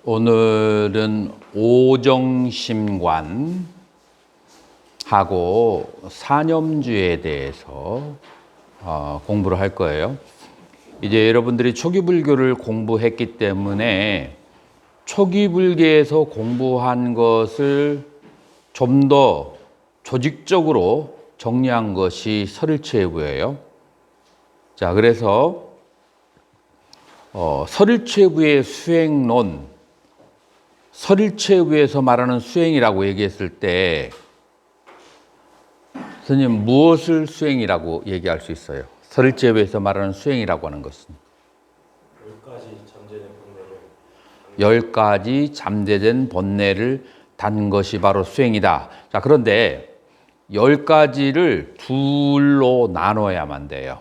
오늘은 오정심관하고 사념주에 대해서 공부를 할 거예요. 이제 여러분들이 초기불교를 공부했기 때문에 초기불교에서 공부한 것을 좀 더 조직적으로 정리한 것이 설일체부예요. 자, 그래서 설일체부의 수행론, 설일체부에서 말하는 수행이라고 얘기했을 때 선생님 무엇을 수행이라고 얘기할 수 있어요? 설일체부에서 말하는 수행이라고 하는 것은 10가지 잠재된 본뇌를 단 것이 바로 수행이다. 자, 그런데 10가지를 둘로 나눠야만 돼요.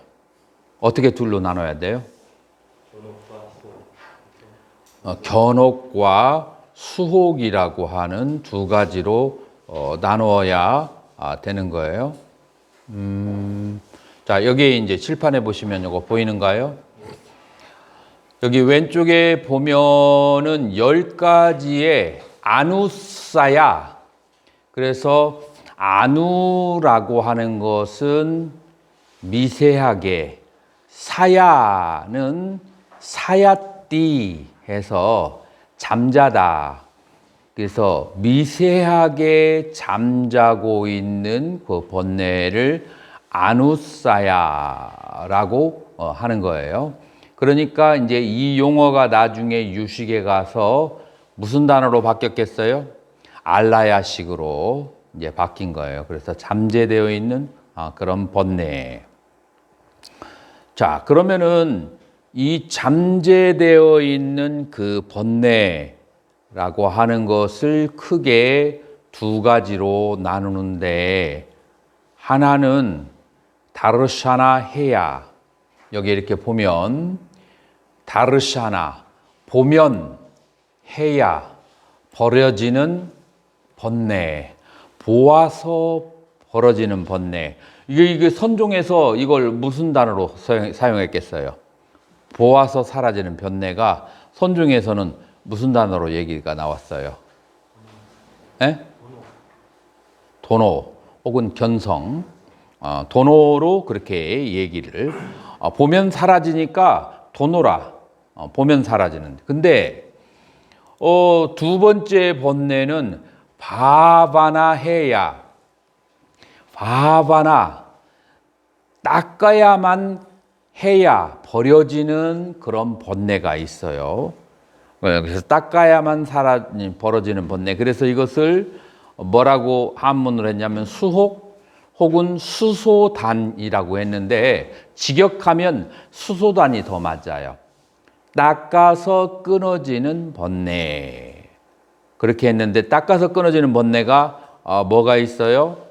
어떻게 둘로 나눠야 돼요? 견옥과 수혹이라고 하는 두 가지로 나누어야 되는 거예요. 자, 여기 이제 칠판에 보시면 이거 보이는가요? 여기 왼쪽에 보면은 10가지의 아누사야. 그래서 아누라고 하는 것은 미세하게, 사야는 사야띠 해서 잠자다. 그래서 미세하게 잠자고 있는 그 본뇌를 아누사야라고 하는 거예요. 그러니까 이제 이 용어가 나중에 유식에 가서 무슨 단어로 바뀌었겠어요? 알라야식으로 이제 바뀐 거예요. 그래서 잠재되어 있는 그런 본뇌. 자, 그러면은 이 잠재되어 있는 그 본뇌라고 하는 것을 크게 두 가지로 나누는데, 하나는 다르샤나 해야. 여기 이렇게 보면 다르샤나, 보면 해야, 버려지는 본뇌, 보아서 벌어지는 본뇌. 이게 선종에서 이걸 무슨 단어로 사용했겠어요? 보아서 사라지는 본뇌가 선종에서는 무슨 단어로 얘기가 나왔어요? 도노 혹은 견성, 도노로 그렇게 얘기를 보면 사라지니까 도노라, 보면 사라지는. 근데 두 번째 본뇌는 바바나 해야, 바바나 닦아야만 해야 버려지는 그런 본뇌가 있어요. 그래서 닦아야만 벌어지는 본뇌. 그래서 이것을 뭐라고 한문으로 했냐면 수혹 혹은 수소단이라고 했는데, 직역하면 수소단이 더 맞아요. 닦아서 끊어지는 본뇌. 그렇게 했는데, 닦아서 끊어지는 본뇌가 뭐가 있어요?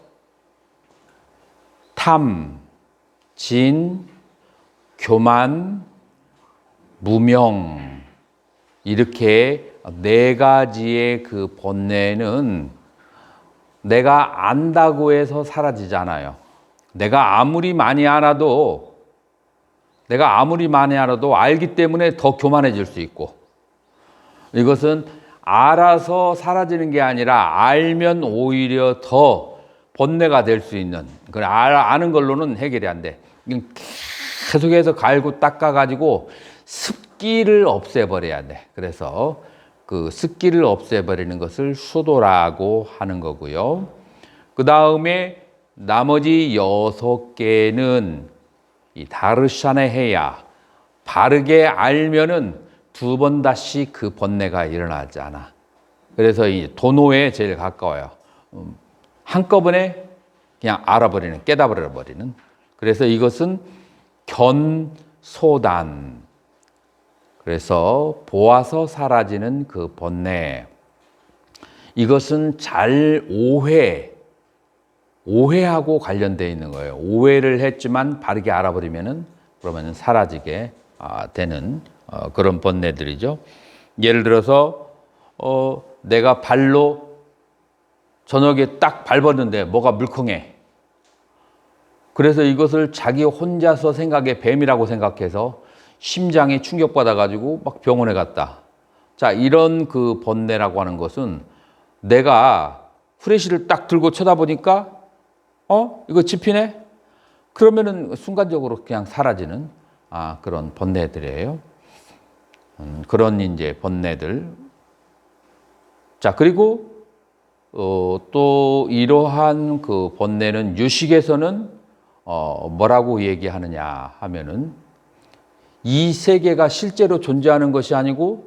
탐, 진, 교만, 무명, 이렇게 4가지의 그 본뇌는 내가 안다고 해서 사라지잖아요. 내가 아무리 많이 알아도 알기 때문에 더 교만해질 수 있고, 이것은 알아서 사라지는 게 아니라 알면 오히려 더 본뇌가 될 수 있는, 아는 걸로는 해결이 안 돼. 계속해서 갈고 닦아가지고 습기를 없애버려야 돼. 그래서 그 습기를 없애버리는 것을 수도라고 하는 거고요. 그 다음에 나머지 6개는 이 다르샤네 해야, 바르게 알면은 2번 다시 그 본뇌가 일어나지 않아. 그래서 이 도노에 제일 가까워요. 한꺼번에 그냥 알아버리는, 깨달아버리는. 그래서 이것은 견소단. 그래서 보아서 사라지는 그 본뇌. 이것은 잘 오해하고 관련되어 있는 거예요. 오해를 했지만 바르게 알아버리면은 그러면 사라지게 되는 그런 본뇌들이죠. 예를 들어서 내가 발로 저녁에 딱 밟았는데 뭐가 물컹해. 그래서 이것을 자기 혼자서 생각에 뱀이라고 생각해서 심장에 충격받아가지고 막 병원에 갔다. 자, 이런 그 번뇌라고 하는 것은 내가 후레쉬를 딱 들고 쳐다보니까 이거 집히네? 그러면은 순간적으로 그냥 사라지는 그런 번뇌들이에요. 그런 이제 번뇌들. 자, 그리고 또 이러한 그 번뇌는 유식에서는 뭐라고 얘기하느냐 하면은 이 세계가 실제로 존재하는 것이 아니고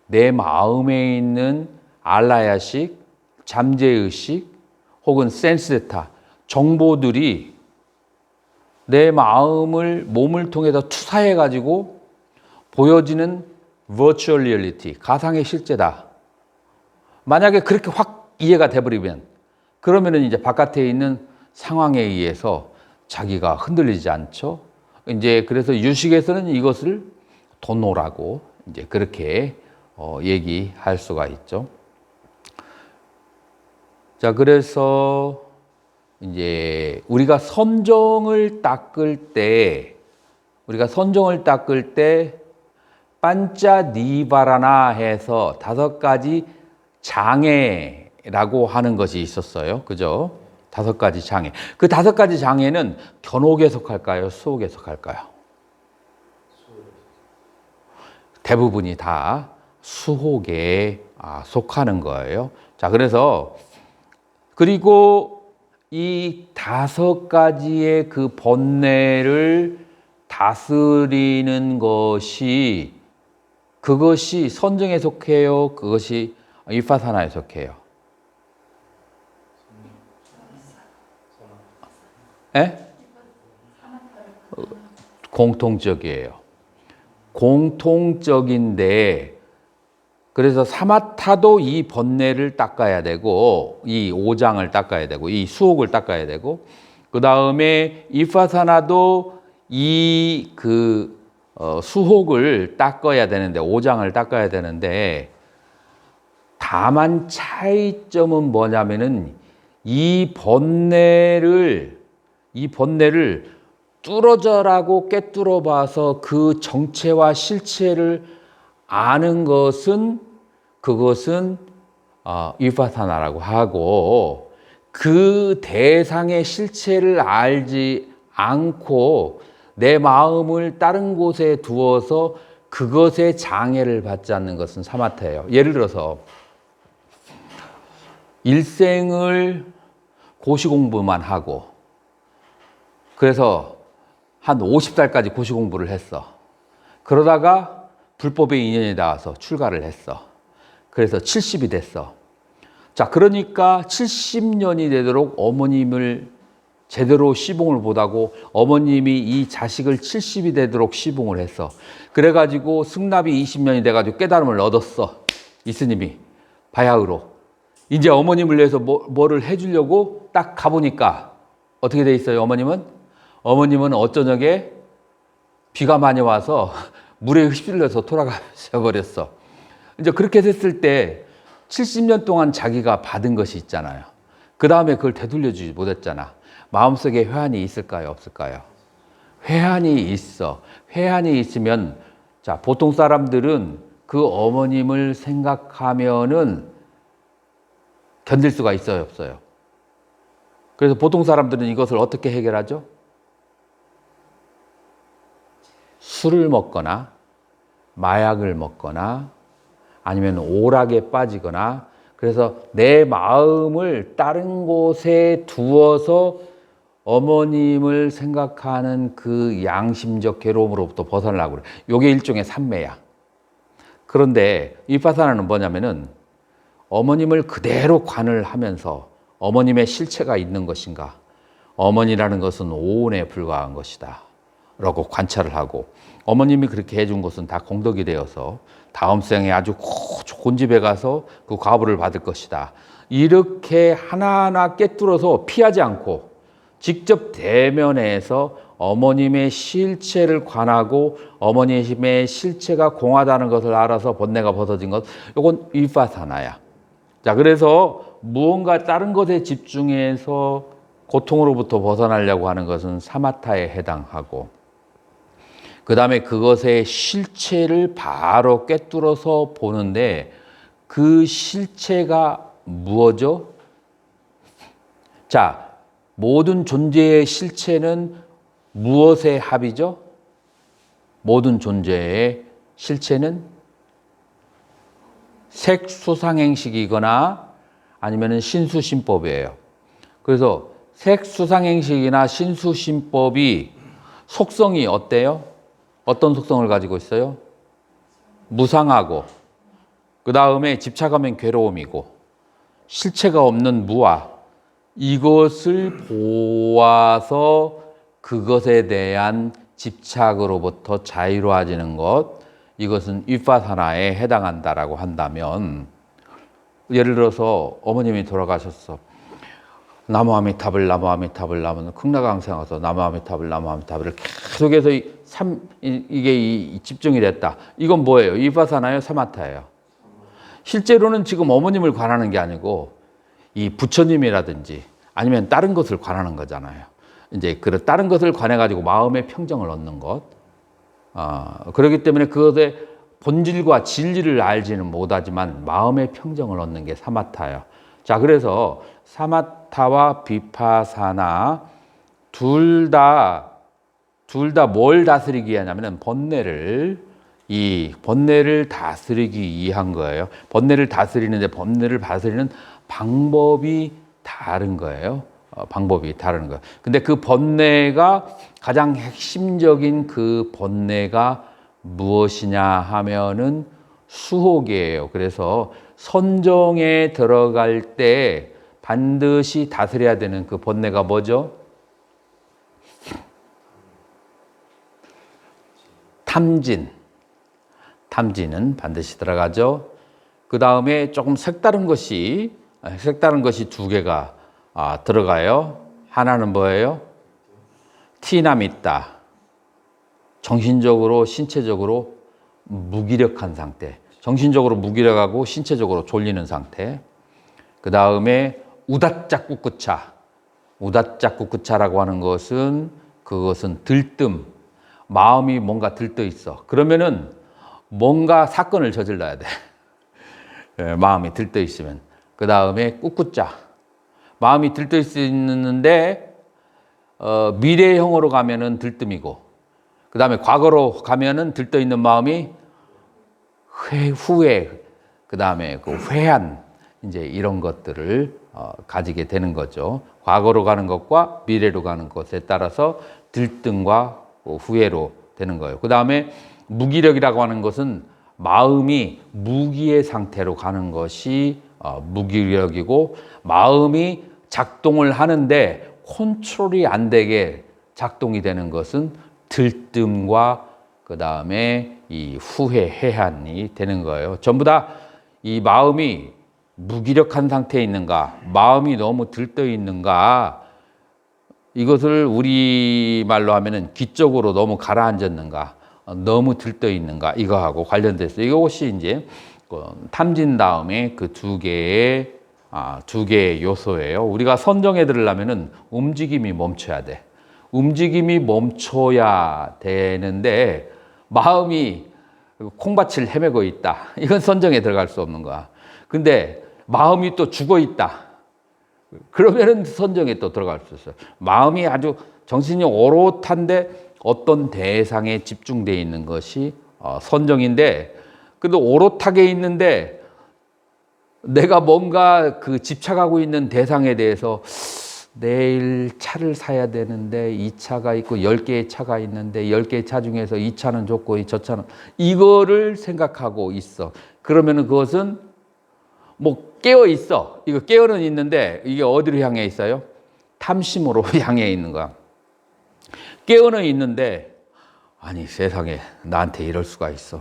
내 마음에 있는 알라야식, 잠재의식 혹은 센스데타 정보들이 내 마음을 몸을 통해서 투사해 가지고 보여지는 virtual reality, 가상의 실제다. 만약에 그렇게 확 이해가 돼버리면 그러면은 이제 바깥에 있는 상황에 의해서 자기가 흔들리지 않죠. 이제 그래서 유식에서는 이것을 도노라고 이제 그렇게 얘기할 수가 있죠. 자, 그래서 이제 우리가 선정을 닦을 때 판짜니바라나 해서 5가지 장애라고 하는 것이 있었어요. 그죠? 5가지 장애. 그 5가지 장애는 견옥에 속할까요? 수옥에 속할까요? 대부분이 다 수옥에 속하는 거예요. 자, 그래서 그리고 이 5가지의 그 번뇌를 다스리는 것이 그것이 선정에 속해요? 그것이 위파사나에 속해요? 예? 공통적이에요. 공통적인데 그래서 사마타도 이 번뇌를 닦아야 되고 이 오장을 닦아야 되고 이 수옥을 닦아야 되고 그 다음에 이파사나도 이 수옥을 닦아야 되는데 오장을 닦아야 되는데 다만 차이점은 뭐냐면은 이 번뇌를 뚫어져라고 꿰뚫어 봐서 그 정체와 실체를 아는 것은 그것은 위파사나라고 하고 그 대상의 실체를 알지 않고 내 마음을 다른 곳에 두어서 그것의 장애를 받지 않는 것은 사마타예요. 예를 들어서 일생을 고시 공부만 하고 그래서 한 50살까지 고시 공부를 했어. 그러다가 불법의 인연이 닿아서 출가를 했어. 그래서 70이 됐어. 자, 그러니까 70년이 되도록 어머님을 제대로 시봉을 못하고 어머님이 이 자식을 70이 되도록 시봉을 했어. 그래가지고 승납이 20년이 돼가지고 깨달음을 얻었어. 이스님이 바야흐로. 이제 어머님을 위해서 뭐를 해주려고 딱 가보니까 어떻게 돼 있어요? 어머님은 어쩌녁에 비가 많이 와서 물에 휩쓸려서 돌아가셔 버렸어. 이제 그렇게 됐을 때 70년 동안 자기가 받은 것이 있잖아요. 그 다음에 그걸 되돌려주지 못했잖아. 마음속에 회한이 있을까요? 없을까요? 회한이 있어. 회한이 있으면 자, 보통 사람들은 그 어머님을 생각하면은 견딜 수가 있어요? 없어요? 그래서 보통 사람들은 이것을 어떻게 해결하죠? 술을 먹거나 마약을 먹거나 아니면 오락에 빠지거나 그래서 내 마음을 다른 곳에 두어서 어머님을 생각하는 그 양심적 괴로움으로부터 벗어나려고 그래. 이게 일종의 삼매야. 그런데 위파사나는 뭐냐면은 어머님을 그대로 관을 하면서 어머님의 실체가 있는 것인가? 어머니라는 것은 오온에 불과한 것이다. 라고 관찰을 하고 어머님이 그렇게 해준 것은 다 공덕이 되어서 다음 생에 아주 좋은 집에 가서 그 과보를 받을 것이다. 이렇게 하나하나 꿰뚫어서 피하지 않고 직접 대면해서 어머님의 실체를 관하고 어머님의 실체가 공하다는 것을 알아서 번뇌가 벗어진 것, 이건 위파사나야. 자, 그래서 무언가 다른 것에 집중해서 고통으로부터 벗어나려고 하는 것은 사마타에 해당하고 그 다음에 그것의 실체를 바로 꿰뚫어서 보는데 그 실체가 무엇이죠? 자, 모든 존재의 실체는 무엇의 합이죠? 모든 존재의 실체는 색수상행식이거나 아니면 신수신법이에요. 그래서 색수상행식이나 신수신법이 속성이 어때요? 어떤 속성을 가지고 있어요? 무상하고, 그 다음에 집착하면 괴로움이고, 실체가 없는 무아, 이것을 보아서 그것에 대한 집착으로부터 자유로워지는 것, 이것은 위파사나에 해당한다라고 한다면, 예를 들어서 어머님이 돌아가셨어. 나무아미타불 극락강생하서 나무아미타불을 계속해서 이게 집중이 됐다. 이건 뭐예요? 위파사나예요? 사마타예요? 실제로는 지금 어머님을 관하는 게 아니고 이 부처님이라든지 아니면 다른 것을 관하는 거잖아요. 이제 그 다른 것을 관해가지고 마음의 평정을 얻는 것. 그렇기 때문에 그것의 본질과 진리를 알지는 못하지만 마음의 평정을 얻는 게 사마타예요. 자, 그래서 사마타와 비파사나 둘 다 뭘 다스리기 위하냐면은 이 번뇌를 다스리기 위한 거예요. 번뇌를 다스리는데 번뇌를 다스리는 방법이 다른 거예요. 방법이 다른 거예요. 근데 그 번뇌가 가장 핵심적인 그 번뇌가 무엇이냐 하면은 수혹이에요. 그래서 선정에 들어갈 때 반드시 다스려야 되는 그 번뇌가 뭐죠? 탐진은 반드시 들어가죠. 그 다음에 조금 색다른 것이 두 개가 들어가요. 하나는 뭐예요? 티나밌다. 정신적으로, 신체적으로 무기력한 상태. 정신적으로 무기력하고 신체적으로 졸리는 상태. 그 다음에 우다짜꾸꾸차라고 하는 것은 그것은 들뜸. 마음이 뭔가 들떠 있어. 그러면은 뭔가 사건을 저질러야 돼. 마음이 들떠 있으면. 그 다음에 꾸꾸짜. 마음이 들떠 있는데 미래형으로 가면은 들뜸이고, 그 다음에 과거로 가면은 들떠 있는 마음이 후회, 그 다음에 그 회한, 이제 이런 것들을 가지게 되는 거죠. 과거로 가는 것과 미래로 가는 것에 따라서 들뜸과 후회로 되는 거예요. 그 다음에 무기력이라고 하는 것은 마음이 무기의 상태로 가는 것이 무기력이고, 마음이 작동을 하는데 컨트롤이 안 되게 작동이 되는 것은 들뜸과 그 다음에 이 후회, 해한이 되는 거예요. 전부 다 이 마음이 무기력한 상태에 있는가, 마음이 너무 들떠 있는가, 이것을 우리말로 하면은 기적으로 너무 가라앉았는가, 너무 들떠 있는가, 이거하고 관련돼서 이것이 이제 탐진 다음에 그 두 개의 요소예요. 우리가 선정해 들으려면은 움직임이 멈춰야 돼. 움직임이 멈춰야 되는데 마음이 콩밭을 헤매고 있다. 이건 선정에 들어갈 수 없는 거야. 근데 마음이 또 죽어 있다. 그러면은 선정에 또 들어갈 수 있어요. 마음이 아주 정신이 오롯한데 어떤 대상에 집중되어 있는 것이 선정인데, 그래도 오롯하게 있는데 내가 뭔가 그 집착하고 있는 대상에 대해서 내일 차를 사야 되는데 이 차가 있고 10개의 차가 있는데 10개의 차 중에서 이 차는 좋고 저 차는, 이거를 생각하고 있어. 그러면은 그것은 뭐 깨어 있어. 이거 깨어는 있는데 이게 어디로 향해 있어요? 탐심으로 향해 있는 거야. 깨어는 있는데 아니 세상에 나한테 이럴 수가 있어.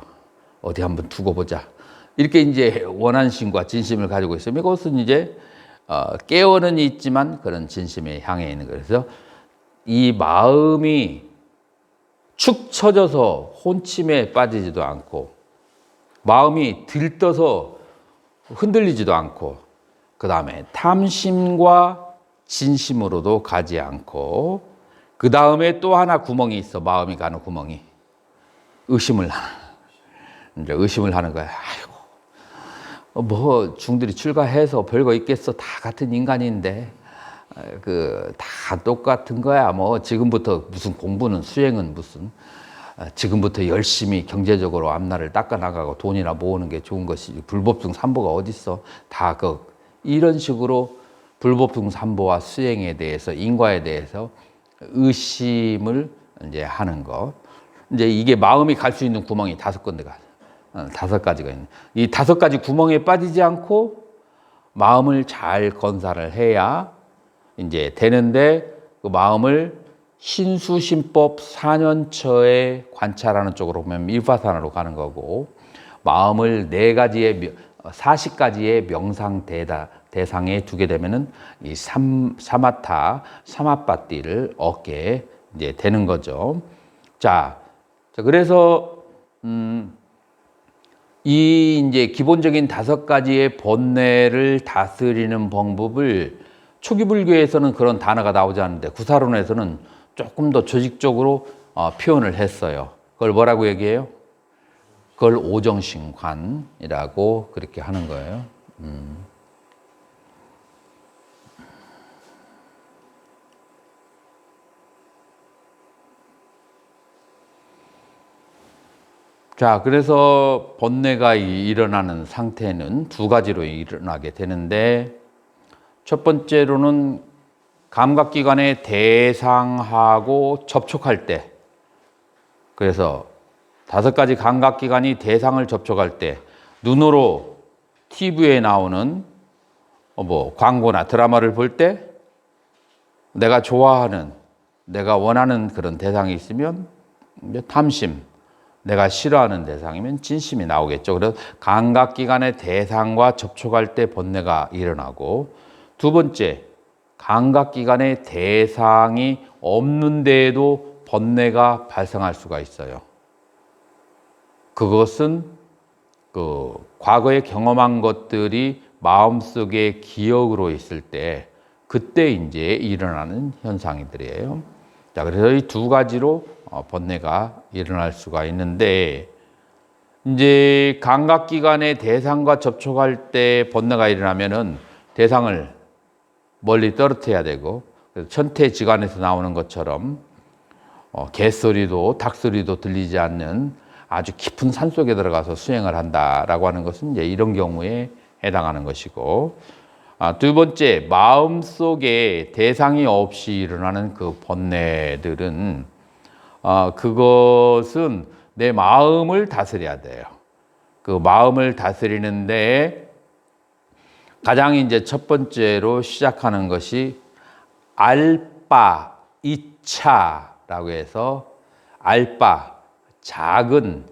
어디 한번 두고 보자. 이렇게 이제 원한심과 진심을 가지고 있으면 이것은 이제 깨어는 있지만 그런 진심에 향해 있는 거예요. 그래서 이 마음이 축 처져서 혼침에 빠지지도 않고, 마음이 들떠서 흔들리지도 않고, 그 다음에 탐심과 진심으로도 가지 않고, 그 다음에 또 하나 구멍이 있어. 마음이 가는 구멍이. 이제 의심을 하는 거야. 아이고, 뭐 중들이 출가해서 별거 있겠어. 다 같은 인간인데. 다 똑같은 거야. 뭐 지금부터 무슨 공부는 수행은 무슨 지금부터 열심히 경제적으로 앞날을 닦아 나가고 돈이나 모으는 게 좋은 것이 불법중 삼보가 어딨어. 다 이런 식으로 불법중 삼보와 수행에 대해서 인과에 대해서 의심을 이제 하는 거. 이제 이게 마음이 갈 수 있는 구멍이 5군데가 5가지가 있는. 이 5가지 구멍에 빠지지 않고 마음을 잘 건사를 해야 이제 되는데 그 마음을 신수신법 4년처에 관찰하는 쪽으로 보면 밀파사나로 가는 거고 마음을 40가지의 명상 대상에 두게 되면은 이 사마타, 사마빠띠를 얻게 이제 되는 거죠. 자, 그래서 이 이제 기본적인 5가지의 번뇌를 다스리는 방법을 초기 불교에서는 그런 단어가 나오지 않는데 구사론에서는 조금 더 조직적으로 표현을 했어요. 그걸 뭐라고 얘기해요? 그걸 오정신관이라고 그렇게 하는 거예요. 자, 그래서 번뇌가 일어나는 상태는 2가지로 일어나게 되는데 첫 번째로는 감각기관의 대상하고 접촉할 때, 그래서 5가지 감각기관이 대상을 접촉할 때 눈으로 TV에 나오는 뭐 광고나 드라마를 볼 때 내가 좋아하는, 내가 원하는 그런 대상이 있으면 탐심, 내가 싫어하는 대상이면 진심이 나오겠죠. 그래서 감각기관의 대상과 접촉할 때 번뇌가 일어나고, 2번째, 감각기관의 대상이 없는데에도 번뇌가 발생할 수가 있어요. 그것은 과거에 경험한 것들이 마음속에 기억으로 있을 때 그때 이제 일어나는 현상들이에요. 자, 그래서 이 2가지로 번뇌가 일어날 수가 있는데, 이제 감각기관의 대상과 접촉할 때 번뇌가 일어나면은 대상을 멀리 떨어뜨려야 되고, 천태지관에서 나오는 것처럼 개소리도 닭소리도 들리지 않는 아주 깊은 산속에 들어가서 수행을 한다라고 하는 것은 이제 이런 경우에 해당하는 것이고, 2번째, 마음속에 대상이 없이 일어나는 그 번뇌들은 그것은 내 마음을 다스려야 돼요. 그 마음을 다스리는데 가장 이제 첫 번째로 시작하는 것이 알바 이차라고 해서, 알바 작은,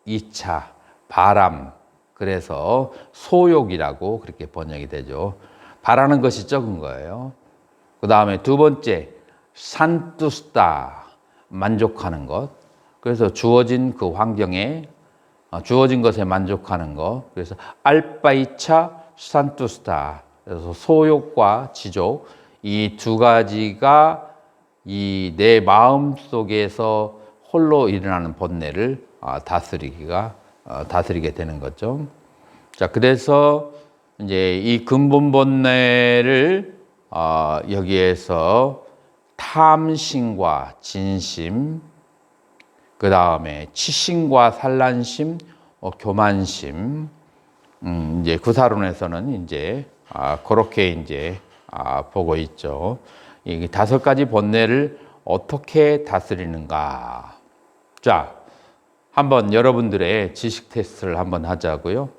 이차 바람, 그래서 소욕이라고 그렇게 번역이 되죠. 바라는 것이 적은 거예요. 그 다음에 2번째 산투스타, 만족하는 것. 그래서 주어진 그 환경에 주어진 것에 만족하는 것. 그래서 알바이차 산투스타, 그래서 소욕과 지족, 이 2가지가 이 내 마음 속에서 홀로 일어나는 번뇌를 다스리게 되는 거죠. 자, 그래서 이제 이 근본 번뇌를 여기에서 탐심과 진심, 그 다음에 치심과 산란심, 교만심, 이제 구사론에서는 이제 그렇게 이제 보고 있죠. 이 5가지 번뇌를 어떻게 다스리는가? 자, 한번 여러분들의 지식 테스트를 한번 하자고요.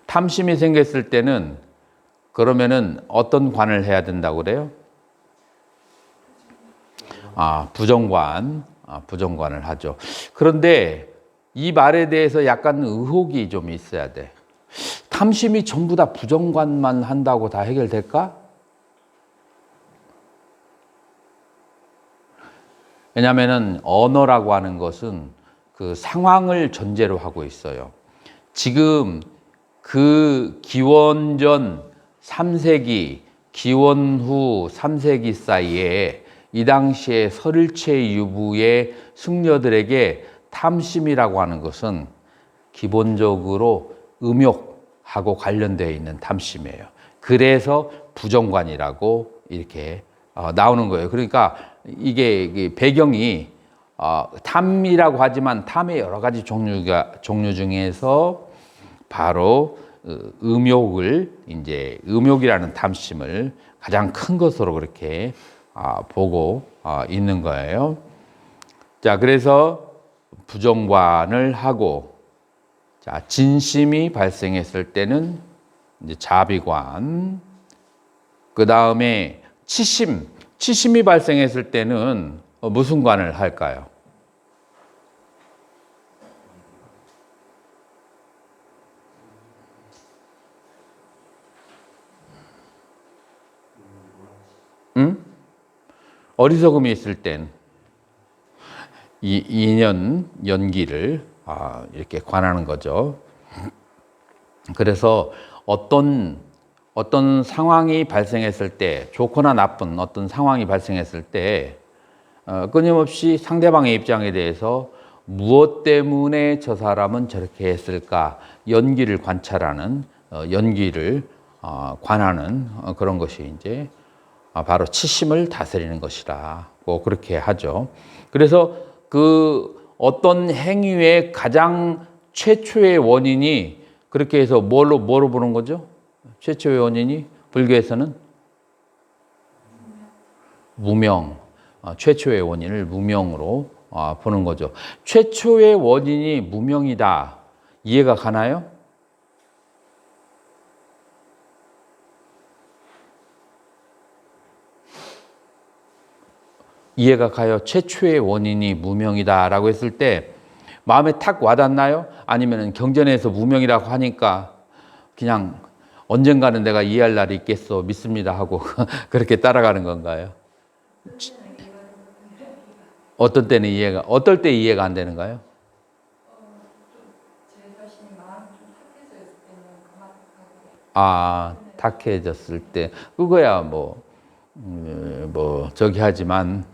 탐심이 생겼을 때는 그러면은 어떤 관을 해야 된다고 그래요? 부정관을 하죠. 그런데 이 말에 대해서 약간 의혹이 좀 있어야 돼. 탐심이 전부 다 부정관만 한다고 다 해결될까? 왜냐하면은 언어라고 하는 것은 그 상황을 전제로 하고 있어요. 지금 그 기원전 3세기, 기원 후 3세기 사이에 이 당시에 설일체 유부의 승려들에게 탐심이라고 하는 것은 기본적으로 음욕하고 관련되어 있는 탐심이에요. 그래서 부정관이라고 이렇게 나오는 거예요. 그러니까 이게 배경이 탐이라고 하지만 탐의 여러 가지 종류 중에서 바로 음욕이라는 탐심을 가장 큰 것으로 그렇게 보고 있는 거예요. 자, 그래서 부정관을 하고, 자, 진심이 발생했을 때는 이제 자비관, 그 다음에 치심이 발생했을 때는 무슨 관을 할까요? 응? 어리석음이 있을 땐 인연, 연기를 이렇게 관하는 거죠. 그래서 어떤 상황이 발생했을 때, 좋거나 나쁜 어떤 상황이 발생했을 때 끊임없이 상대방의 입장에 대해서 무엇 때문에 저 사람은 저렇게 했을까, 연기를 관찰하는, 연기를 관하는 그런 것이 이제 바로 치심을 다스리는 것이라고 그렇게 하죠. 그래서 그 어떤 행위의 가장 최초의 원인이 그렇게 해서 뭐로 보는 거죠? 최초의 원인이 불교에서는 무명, 최초의 원인을 무명으로 보는 거죠. 최초의 원인이 무명이다. 이해가 가나요? 이해가 가요? 최초의 원인이 무명이다라고 했을 때 마음에 탁 와닿나요? 아니면 경전에서 무명이라고 하니까 그냥 언젠가는 내가 이해할 날이 있겠어, 믿습니다 하고 그렇게 따라가는 건가요? 어떤 때는 어떨 때 이해가 안 되는가요? 탁해졌을 때. 그거야 저기 하지만,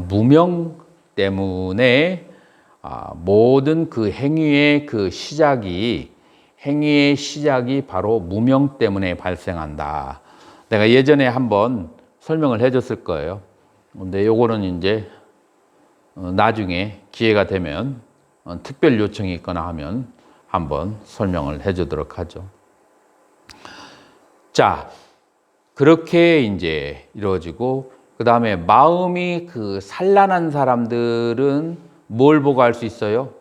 무명 때문에 모든 그 행위의 시작이 바로 무명 때문에 발생한다. 내가 예전에 한번 설명을 해줬을 거예요. 근데 요거는 이제 나중에 기회가 되면 특별 요청이 있거나 하면 한번 설명을 해주도록 하죠. 자, 그렇게 이제 이루어지고, 그 다음에 마음이 산란한 사람들은 뭘 보고 알 수 있어요?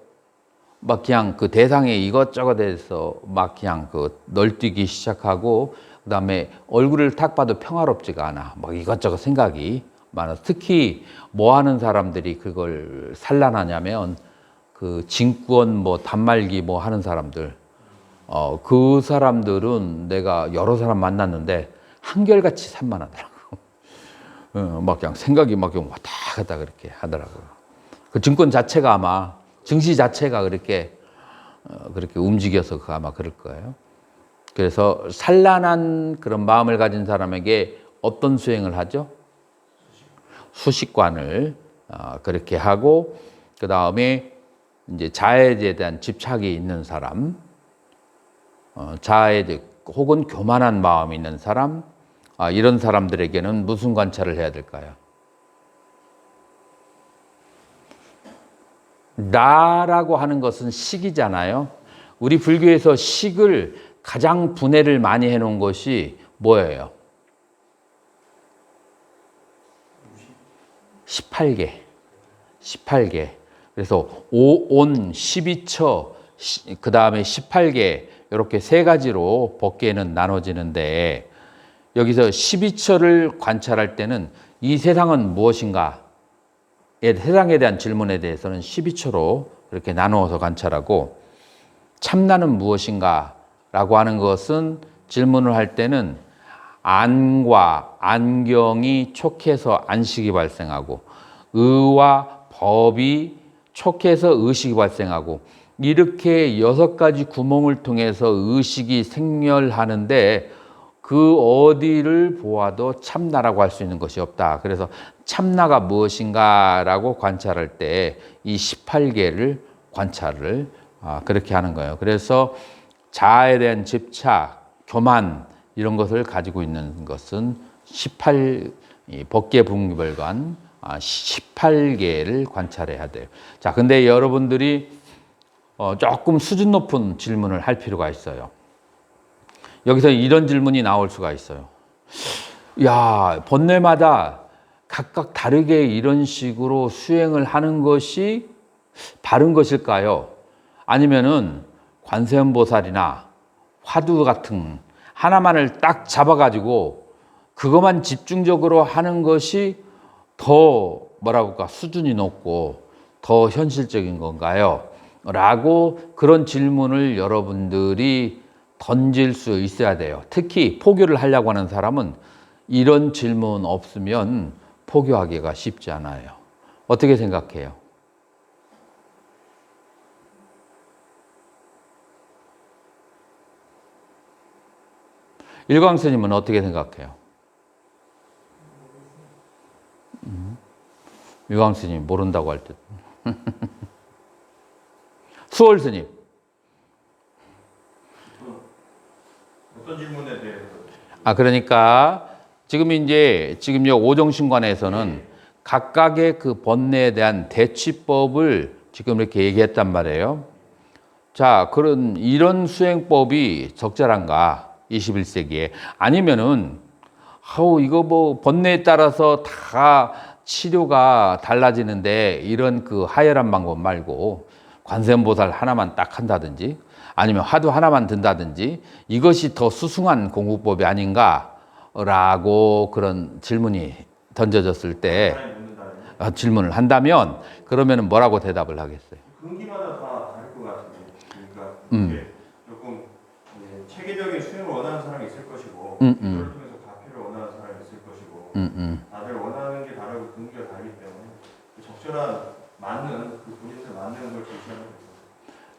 막 그냥 그 대상에 이것저것 해서 막 그냥 널뛰기 시작하고, 그 다음에 얼굴을 딱 봐도 평화롭지가 않아. 막 이것저것 생각이 많아서. 특히 뭐 하는 사람들이 그걸 산란하냐면, 진권 단말기 하는 사람들. 그 사람들은 내가 여러 사람 만났는데 한결같이 산만하더라고. 막 그냥 생각이 막 왔다 갔다 그렇게 하더라고요. 그 증권 자체가 아마, 증시 자체가 그렇게 움직여서 아마 그럴 거예요. 그래서 산란한 그런 마음을 가진 사람에게 어떤 수행을 하죠? 수식관을 그렇게 하고, 그 다음에 이제 자해에 대한 집착이 있는 사람, 자해 혹은 교만한 마음이 있는 사람, 이런 사람들에게는 무슨 관찰을 해야 될까요? 나라고 하는 것은 식이잖아요. 우리 불교에서 식을 가장 분해를 많이 해놓은 것이 뭐예요? 18개. 그래서 5온, 12처, 그 다음에 18개, 이렇게 세 가지로 법계는 나눠지는데, 여기서 12처를 관찰할 때는 이 세상은 무엇인가? 세상에 대한 질문에 대해서는 12처로 그렇게 나누어서 관찰하고, 참나는 무엇인가? 라고 하는 것은 질문을 할 때는 안과 안경이 촉해서 안식이 발생하고, 의와 법이 촉해서 의식이 발생하고, 이렇게 6가지 구멍을 통해서 의식이 생멸하는데, 그 어디를 보아도 참나라고 할 수 있는 것이 없다. 그래서 참나가 무엇인가라고 관찰할 때 이 18개를 관찰을 그렇게 하는 거예요. 그래서 자아에 대한 집착, 교만 이런 것을 가지고 있는 것은 18법계분별관 18개를 관찰해야 돼요. 자, 근데 여러분들이 조금 수준 높은 질문을 할 필요가 있어요. 여기서 이런 질문이 나올 수가 있어요. 야, 번뇌마다 각각 다르게 이런 식으로 수행을 하는 것이 바른 것일까요? 아니면은 관세음보살이나 화두 같은 하나만을 딱 잡아가지고 그것만 집중적으로 하는 것이 더 뭐라고 할까 수준이 높고 더 현실적인 건가요? 라고 그런 질문을 여러분들이 던질 수 있어야 돼요. 특히 포교를 하려고 하는 사람은 이런 질문 없으면 포교하기가 쉽지 않아요. 어떻게 생각해요? 일광 스님은 어떻게 생각해요? 일광 스님 모른다고 할 듯. 수월 스님. 어떤 질문에 대해서? 그러니까 지금 오정신관에서는 각각의 그 번뇌에 대한 대치법을 지금 이렇게 얘기했단 말이에요. 자, 이런 수행법이 적절한가? 21세기에. 아니면은, 이거 뭐, 번뇌에 따라서 다 치료가 달라지는데, 이런 그 하열한 방법 말고, 관세음보살 하나만 딱 한다든지, 아니면 화두 하나만 든다든지, 이것이 더 수승한 공부법이 아닌가라고 그런 질문이 던져졌을 때, 질문을 한다면, 그러면 뭐라고 대답을 하겠어요? 근기마다 다 다를 것 같은데, 그러니까 이게 조금 체계적인 수행을 원하는 사람이 있을 것이고, 그걸 통해서 가피를 원하는 사람이 있을 것이고, 다들 원하는 게 다르고 근기가 다르기 때문에 적절한 맞는 그 본인한테 맞는 걸 제시하는 거죠.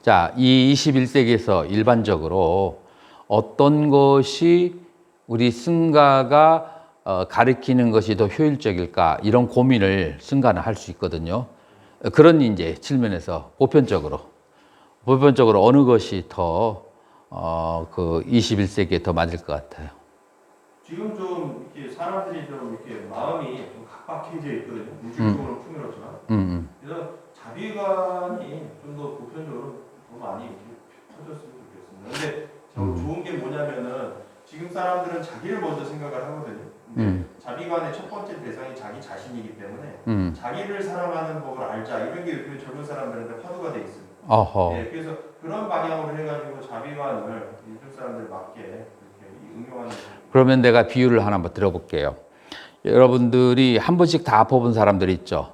자, 이 21세기에서 일반적으로 어떤 것이 우리 승가가 가르치는 것이 더 효율적일까 이런 고민을 승가는 할 수 있거든요. 그런 이제 측면에서 보편적으로 어느 것이 더 그 21세기에 더 맞을 것 같아요. 지금 좀 이렇게 사람들이 좀 이렇게 마음이 좀 각박해져 있거든요. 물질적으로 풍요롭지만. 그래서 자비관이 좀 더 보편적으로 더 많이 이렇게 펴졌으면 좋겠습니다. 근데 좋은 게 뭐냐면은 지금 사람들은 자기를 먼저 생각을 하거든요. 근데 자비관의 첫 번째 대상이 자기 자신이기 때문에 자기를 사랑하는 법을 알자 이런 게 요즘 젊은 사람들한테 화두가 돼 있습니다. 네, 그래서 그런 방향으로 해가지고 자비관을 요즘 사람들 맞게 이렇게 응용하는. 그러면 내가 비유를 하나 한번 들어볼게요. 여러분들이 한 번씩 다 아파본 사람들 있죠.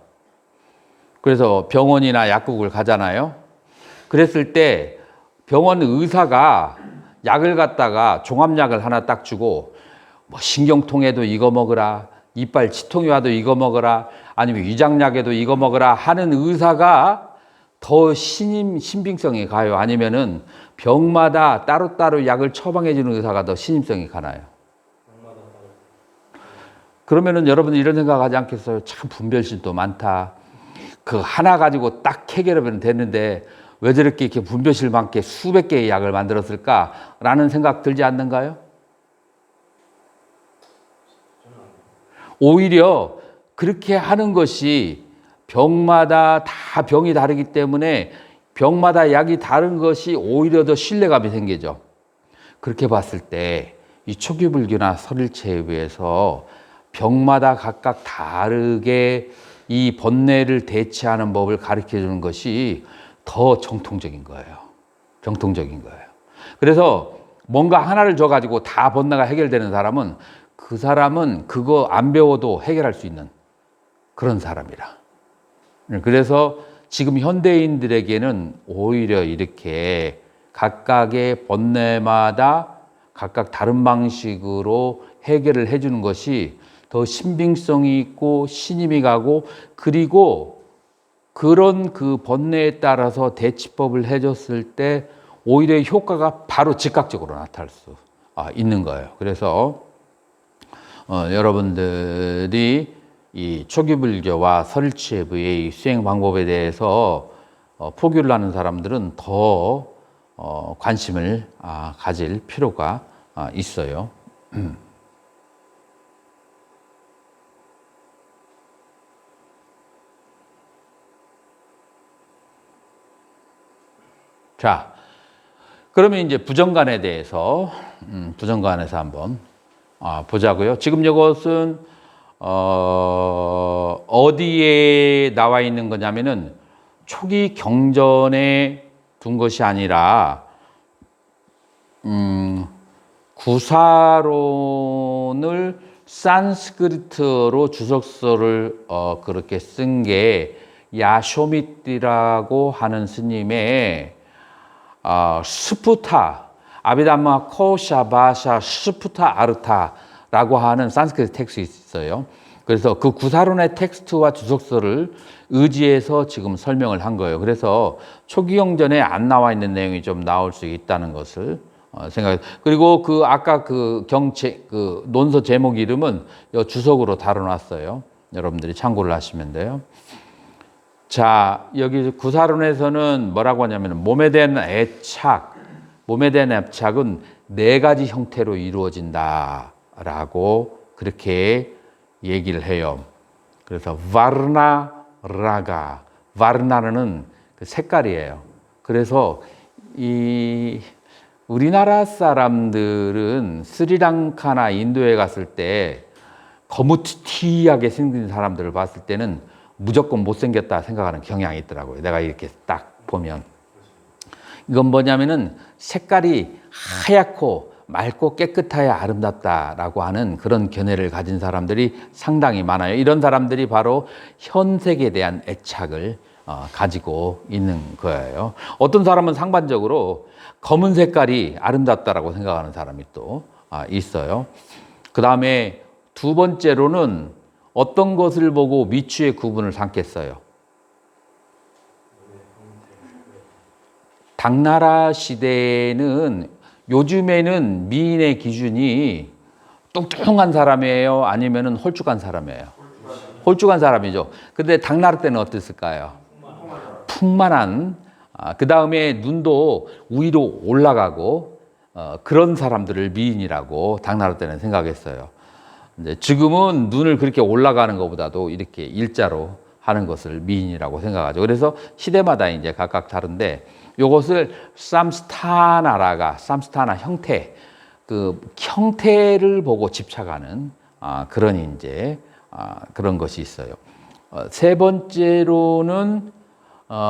그래서 병원이나 약국을 가잖아요. 그랬을 때 병원 의사가 약을 갖다가 종합약을 하나 딱 주고 뭐 신경통에도 이거 먹으라, 이빨 치통이 와도 이거 먹으라, 아니면 위장약에도 이거 먹으라 하는 의사가 더 신빙성이 가요? 아니면은 병마다 따로따로 약을 처방해 주는 의사가 더 신임성이 가나요? 그러면은 여러분들 이런 생각하지 않겠어요? 참 분별심도 많다. 그 하나 가지고 딱 해결하면 되는데 왜 저렇게 이렇게 분별심 많게 수백 개의 약을 만들었을까라는 생각 들지 않는가요? 오히려 그렇게 하는 것이 병마다 다 병이 다르기 때문에 병마다 약이 다른 것이 오히려 더 신뢰감이 생기죠. 그렇게 봤을 때 이 초기불교나 설일체에 비해서 병마다 각각 다르게 이 번뇌를 대체하는 법을 가르쳐 주는 것이 더 정통적인 거예요. 정통적인 거예요. 그래서 뭔가 하나를 줘가지고 다 번뇌가 해결되는 사람은 그 사람은 그거 안 배워도 해결할 수 있는 그런 사람이라. 그래서 지금 현대인들에게는 오히려 이렇게 각각의 번뇌마다 각각 다른 방식으로 해결을 해주는 것이 더 신빙성이 있고 신임이 가고, 그리고 그런 그 번뇌에 따라서 대치법을 해줬을 때 오히려 효과가 바로 즉각적으로 나타날 수 있는 거예요. 그래서 여러분들이 이 초기불교와 설치회의 수행 방법에 대해서 포교를 하는 사람들은 더 관심을 가질 필요가 있어요. 자, 그러면 이제 부정관에 대해서 부정관에서 한번 보자고요. 지금 이것은 어디에 나와 있는 거냐면은 초기 경전에 둔 것이 아니라 구사론을 산스크리트로 주석서를 그렇게 쓴 게 야쇼미띠라고 하는 스님의 스푸타 아비담마 코샤바샤 스푸타 아르타라고 하는 산스크리트 텍스트 있어요. 그래서 그 구사론의 텍스트와 주석서를 의지해서 지금 설명을 한 거예요. 그래서 초기경전에 안 나와 있는 내용이 좀 나올 수 있다는 것을 생각해요. 그리고 그 아까 그 논서 제목 이름은 주석으로 다뤄놨어요. 여러분들이 참고를 하시면 돼요. 자, 여기 구사론에서는 뭐라고 하냐면 몸에 대한 애착은 네 가지 형태로 이루어진다라고 그렇게 얘기를 해요. 그래서 바르나라가, 바르나는 그 색깔이에요. 그래서 이 우리나라 사람들은 스리랑카나 인도에 갔을 때 거무튀튀하게 생긴 사람들을 봤을 때는 무조건 못생겼다 생각하는 경향이 있더라고요. 내가 이렇게 딱 보면. 이건 뭐냐면은 색깔이 하얗고 맑고 깨끗하여 아름답다라고 하는 그런 견해를 가진 사람들이 상당히 많아요. 이런 사람들이 바로 현색에 대한 애착을 가지고 있는 거예요. 어떤 사람은 상반적으로 검은 색깔이 아름답다라고 생각하는 사람이 또 있어요. 그 다음에 두 번째로는 어떤 것을 보고 미추의 구분을 삼겠어요? 당나라 시대에는 요즘에는 미인의 기준이 뚱뚱한 사람이에요? 아니면 홀쭉한 사람이에요? 홀쭉한 사람이죠. 근데 당나라 때는 어땠을까요? 풍만한, 그 다음에 눈도 위로 올라가고 그런 사람들을 미인이라고 당나라 때는 생각했어요. 이제 지금은 눈을 그렇게 올라가는 것보다도 이렇게 일자로 하는 것을 미인이라고 생각하죠. 그래서 시대마다 이제 각각 다른데 이것을 삼스타나 형태, 그 형태를 보고 집착하는 그런 이제 그런 것이 있어요. 세 번째로는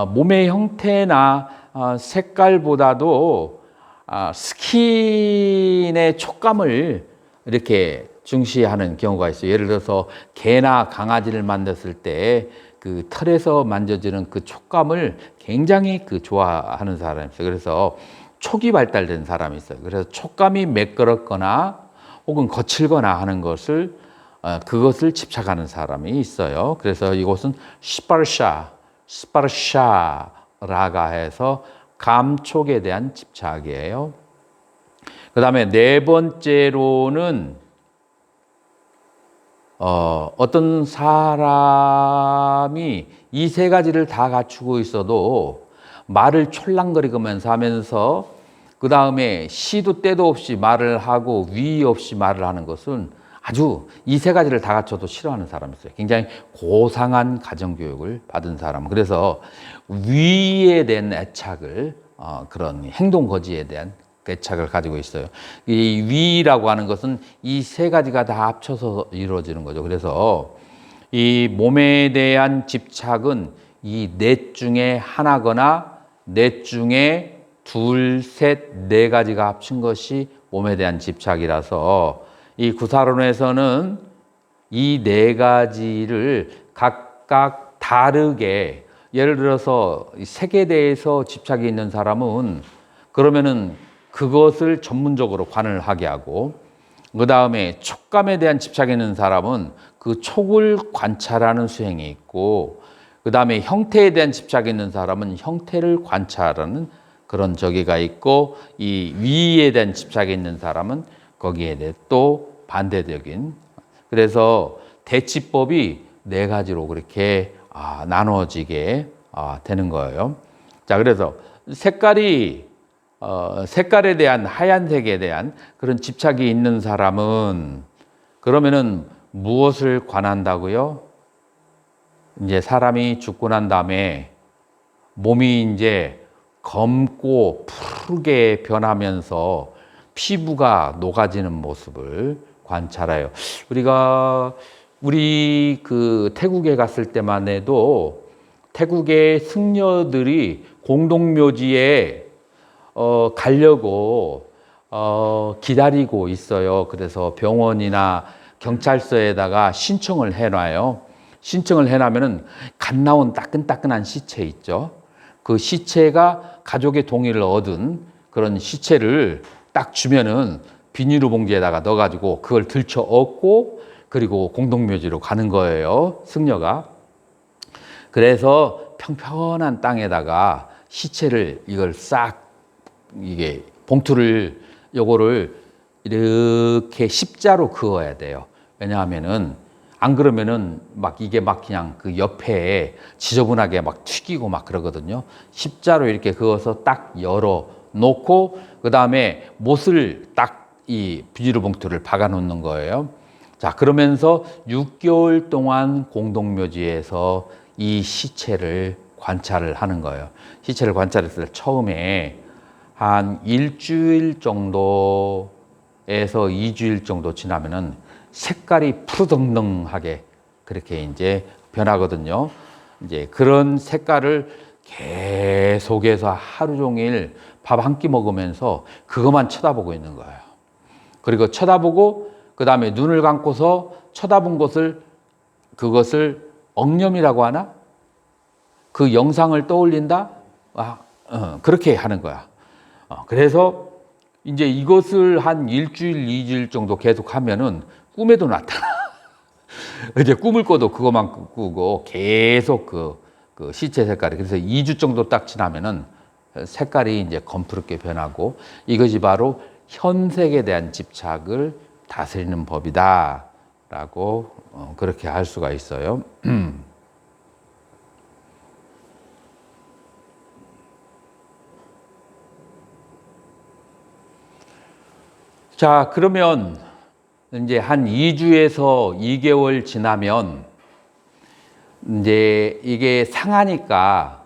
몸의 형태나 색깔보다도 스킨의 촉감을 이렇게 중시하는 경우가 있어요. 예를 들어서 개나 강아지를 만졌을 때 그 털에서 만져지는 그 촉감을 굉장히 좋아하는 사람이 있어요. 그래서 촉이 발달된 사람이 있어요. 그래서 촉감이 매끄럽거나 혹은 거칠거나 하는 것을 그것을 집착하는 사람이 있어요. 그래서 이것은 스파르샤라가 해서 감촉에 대한 집착이에요. 그 다음에 네 번째로는 어떤 사람이 이 세 가지를 다 갖추고 있어도 말을 촐랑거리면서 하면서 그 다음에 시도 때도 없이 말을 하고 위의 없이 말을 하는 것은 아주 이 세 가지를 다 갖춰도 싫어하는 사람이 있어요. 굉장히 고상한 가정교육을 받은 사람. 그래서 위에 대한 애착을 그런 행동 거지에 대한 애착을 가지고 있어요. 이 위라고 하는 것은 이 세 가지가 다 합쳐서 이루어지는 거죠. 그래서 이 몸에 대한 집착은 이 넷 중에 하나거나 넷 중에 둘, 셋, 네 가지가 합친 것이 몸에 대한 집착이라서 이 구사론에서는 이 네 가지를 각각 다르게 예를 들어서 색에 대해서 집착이 있는 사람은 그러면은 그것을 전문적으로 관을 하게 하고 그 다음에 촉감에 대한 집착이 있는 사람은 그 촉을 관찰하는 수행이 있고 그 다음에 형태에 대한 집착이 있는 사람은 형태를 관찰하는 그런 저기가 있고 이 위에 대한 집착이 있는 사람은 거기에 대해 또 반대적인. 그래서 대치법이 네 가지로 그렇게 나눠지게 되는 거예요. 자, 그래서 색깔에 대한 하얀색에 대한 그런 집착이 있는 사람은 그러면은 무엇을 관한다고요? 이제 사람이 죽고 난 다음에 몸이 이제 검고 푸르게 변하면서 피부가 녹아지는 모습을 관찰해요. 우리 그 태국에 갔을 때만 해도 태국의 승려들이 공동묘지에 가려고 기다리고 있어요. 그래서 병원이나 경찰서에다가 신청을 해놔요. 신청을 해놓으면은 갓 나온 따끈따끈한 시체 있죠. 그 시체가 가족의 동의를 얻은 그런 시체를 딱 주면은 비닐로 봉지에다가 넣어가지고 그걸 들쳐 얻고 그리고 공동묘지로 가는 거예요. 승려가. 그래서 평평한 땅에다가 시체를 이걸 싹 이게 봉투를 요거를 이렇게 십자로 그어야 돼요. 왜냐하면은 안 그러면은 이게 그냥 그 옆에 지저분하게 튀기고 그러거든요. 십자로 이렇게 그어서 딱 열어 놓고 그 다음에 못을 딱 이 비닐봉투를 박아 놓는 거예요. 자, 그러면서 6개월 동안 공동묘지에서 이 시체를 관찰을 하는 거예요. 시체를 관찰했을 때 처음에 한 일주일 정도에서 2주일 정도 지나면은 색깔이 푸르덩덩하게 그렇게 이제 변하거든요. 이제 그런 색깔을 계속해서 하루 종일 밥 한 끼 먹으면서 그것만 쳐다보고 있는 거예요. 그리고 쳐다보고 그 다음에 눈을 감고서 쳐다본 그것을 억념이라고 하나? 그 영상을 떠올린다? 그렇게 하는 거야. 그래서 이제 이것을 한 일주일, 2주일 정도 계속 하면은 꿈에도 나타나. 이제 꿈을 꿔도 그것만 꾸고 계속 그 시체 색깔이. 그래서 2주 정도 딱 지나면은 색깔이 이제 검푸르게 변하고 이것이 바로 현색에 대한 집착을 다스리는 법이다. 라고 그렇게 할 수가 있어요. 자, 그러면 이제 한 2주에서 2개월 지나면 이제 이게 상하니까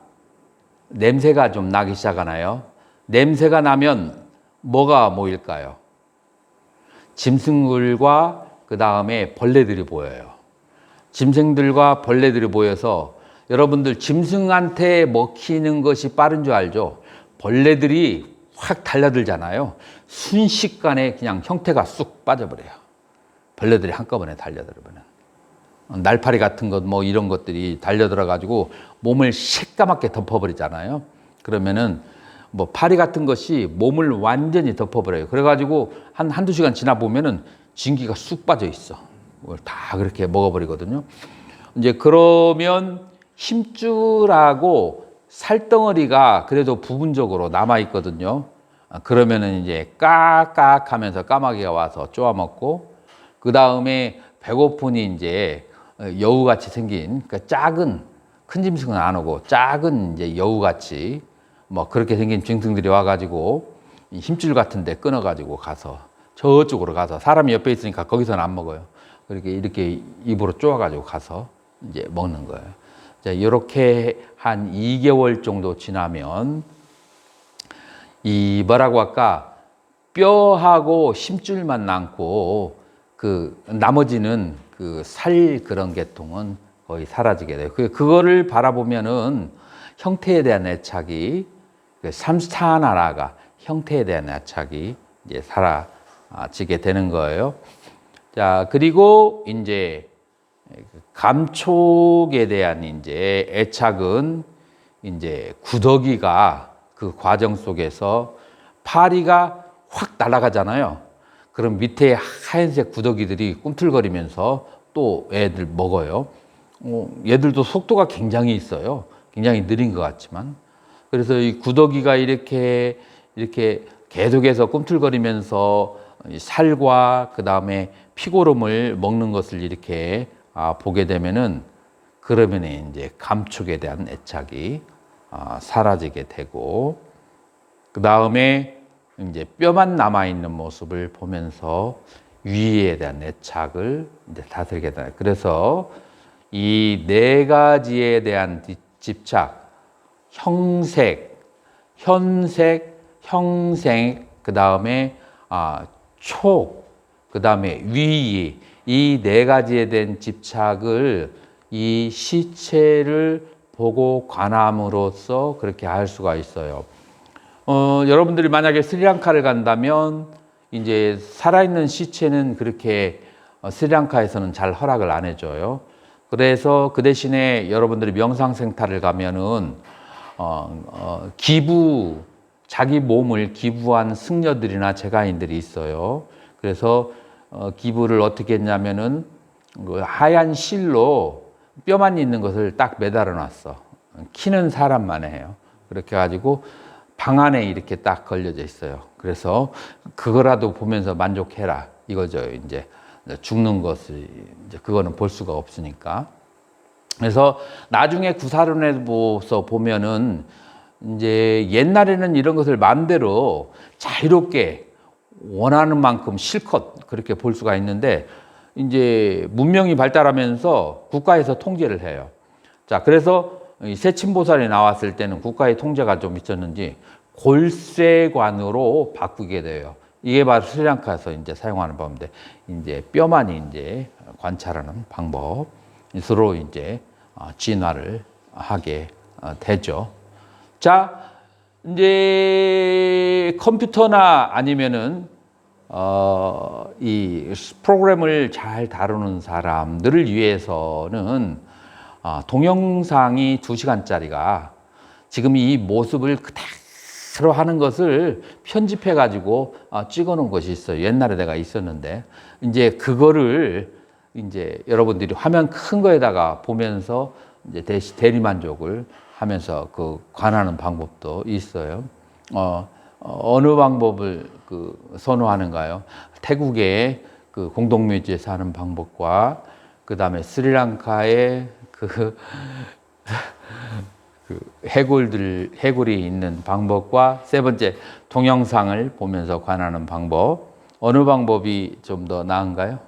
냄새가 좀 나기 시작하나요? 냄새가 나면 뭐가 모일까요? 짐승들과 그 다음에 벌레들이 보여요. 짐승들과 벌레들이 보여서 여러분들 짐승한테 먹히는 것이 빠른 줄 알죠? 벌레들이 확 달려들잖아요. 순식간에 그냥 형태가 쑥 빠져버려요. 벌레들이 한꺼번에 달려들면. 날파리 같은 것 이런 것들이 달려들어가지고 몸을 새까맣게 덮어버리잖아요. 그러면은 파리 같은 것이 몸을 완전히 덮어버려요. 그래가지고 한두 시간 지나 보면은 진기가 쑥 빠져 있어. 다 그렇게 먹어버리거든요. 이제 그러면 힘줄하고 살덩어리가 그래도 부분적으로 남아있거든요. 그러면은 이제 까깍 하면서 까마귀가 와서 쪼아먹고, 그 다음에 배고프니 이제 여우같이 생긴, 그러니까 작은, 큰 짐승은 안 오고 작은 이제 여우같이 그렇게 생긴 짐승들이 와가지고 힘줄 같은 데 끊어가지고 가서 저쪽으로 가서, 사람이 옆에 있으니까 거기서는 안 먹어요. 이렇게 입으로 쪼아가지고 가서 이제 먹는 거예요. 자, 이렇게 한 2개월 정도 지나면 이 뭐라고 할까, 뼈하고 힘줄만 남고 그 나머지는 그 살 그런 계통은 거의 사라지게 돼요. 그거를 바라보면은 형태에 대한 애착이, 삼스타나라가 형태에 대한 애착이 이제 사라지게 되는 거예요. 자, 그리고 이제 감촉에 대한 이제 애착은 이제 구더기가 그 과정 속에서 파리가 확 날아가잖아요. 그럼 밑에 하얀색 구더기들이 꿈틀거리면서 또 애들 먹어요. 얘들도 속도가 굉장히 있어요. 굉장히 느린 것 같지만. 그래서 이 구더기가 이렇게 계속해서 꿈틀거리면서 이 살과 그 다음에 피고름을 먹는 것을 이렇게 보게 되면은 그러면 이제 감촉에 대한 애착이 사라지게 되고 그 다음에 이제 뼈만 남아 있는 모습을 보면서 위에 대한 애착을 이제 다스리게 되다. 그래서 이 네 가지에 대한 집착, 형색, 현색, 형생, 그 다음에 촉, 그 다음에 위의, 이 네 가지에 대한 집착을 이 시체를 보고 관함으로써 그렇게 할 수가 있어요. 여러분들이 만약에 스리랑카를 간다면 이제 살아있는 시체는 그렇게 스리랑카에서는 잘 허락을 안 해줘요. 그래서 그 대신에 여러분들이 명상센터를 가면은 자기 몸을 기부한 승려들이나 제가인들이 있어요. 그래서 기부를 어떻게 했냐면은 그 하얀 실로 뼈만 있는 것을 딱 매달아 놨어. 키는 사람만 해요. 그렇게 가지고 방 안에 이렇게 딱 걸려져 있어요. 그래서 그거라도 보면서 만족해라 이거죠. 이제 죽는 것을 이제 그거는 볼 수가 없으니까. 그래서 나중에 구사론에서 보면은 이제 옛날에는 이런 것을 마음대로 자유롭게 원하는 만큼 실컷 그렇게 볼 수가 있는데 이제 문명이 발달하면서 국가에서 통제를 해요. 자, 그래서 세친보살이 나왔을 때는 국가의 통제가 좀 있었는지 골쇠관으로 바꾸게 돼요. 이게 바로 스리랑카에서 이제 사용하는 방법인데, 이제 뼈만 이제 관찰하는 방법으로 이제 진화를 하게 되죠. 자, 이제 컴퓨터나 아니면은 이 프로그램을 잘 다루는 사람들을 위해서는 동영상이 2시간짜리가 지금 이 모습을 그대로 하는 것을 편집해 가지고 찍어 놓은 것이 있어요. 옛날에 내가 있었는데 이제 그거를 이제 여러분들이 화면 큰 거에다가 보면서 이제 대리만족을 하면서 그 관하는 방법도 있어요. 어느 방법을 선호하는가요? 태국의 그 공동묘지에서 하는 방법과 그 다음에 스리랑카의 그 해골이 있는 방법과 세 번째 동영상을 보면서 관하는 방법. 어느 방법이 좀 더 나은가요?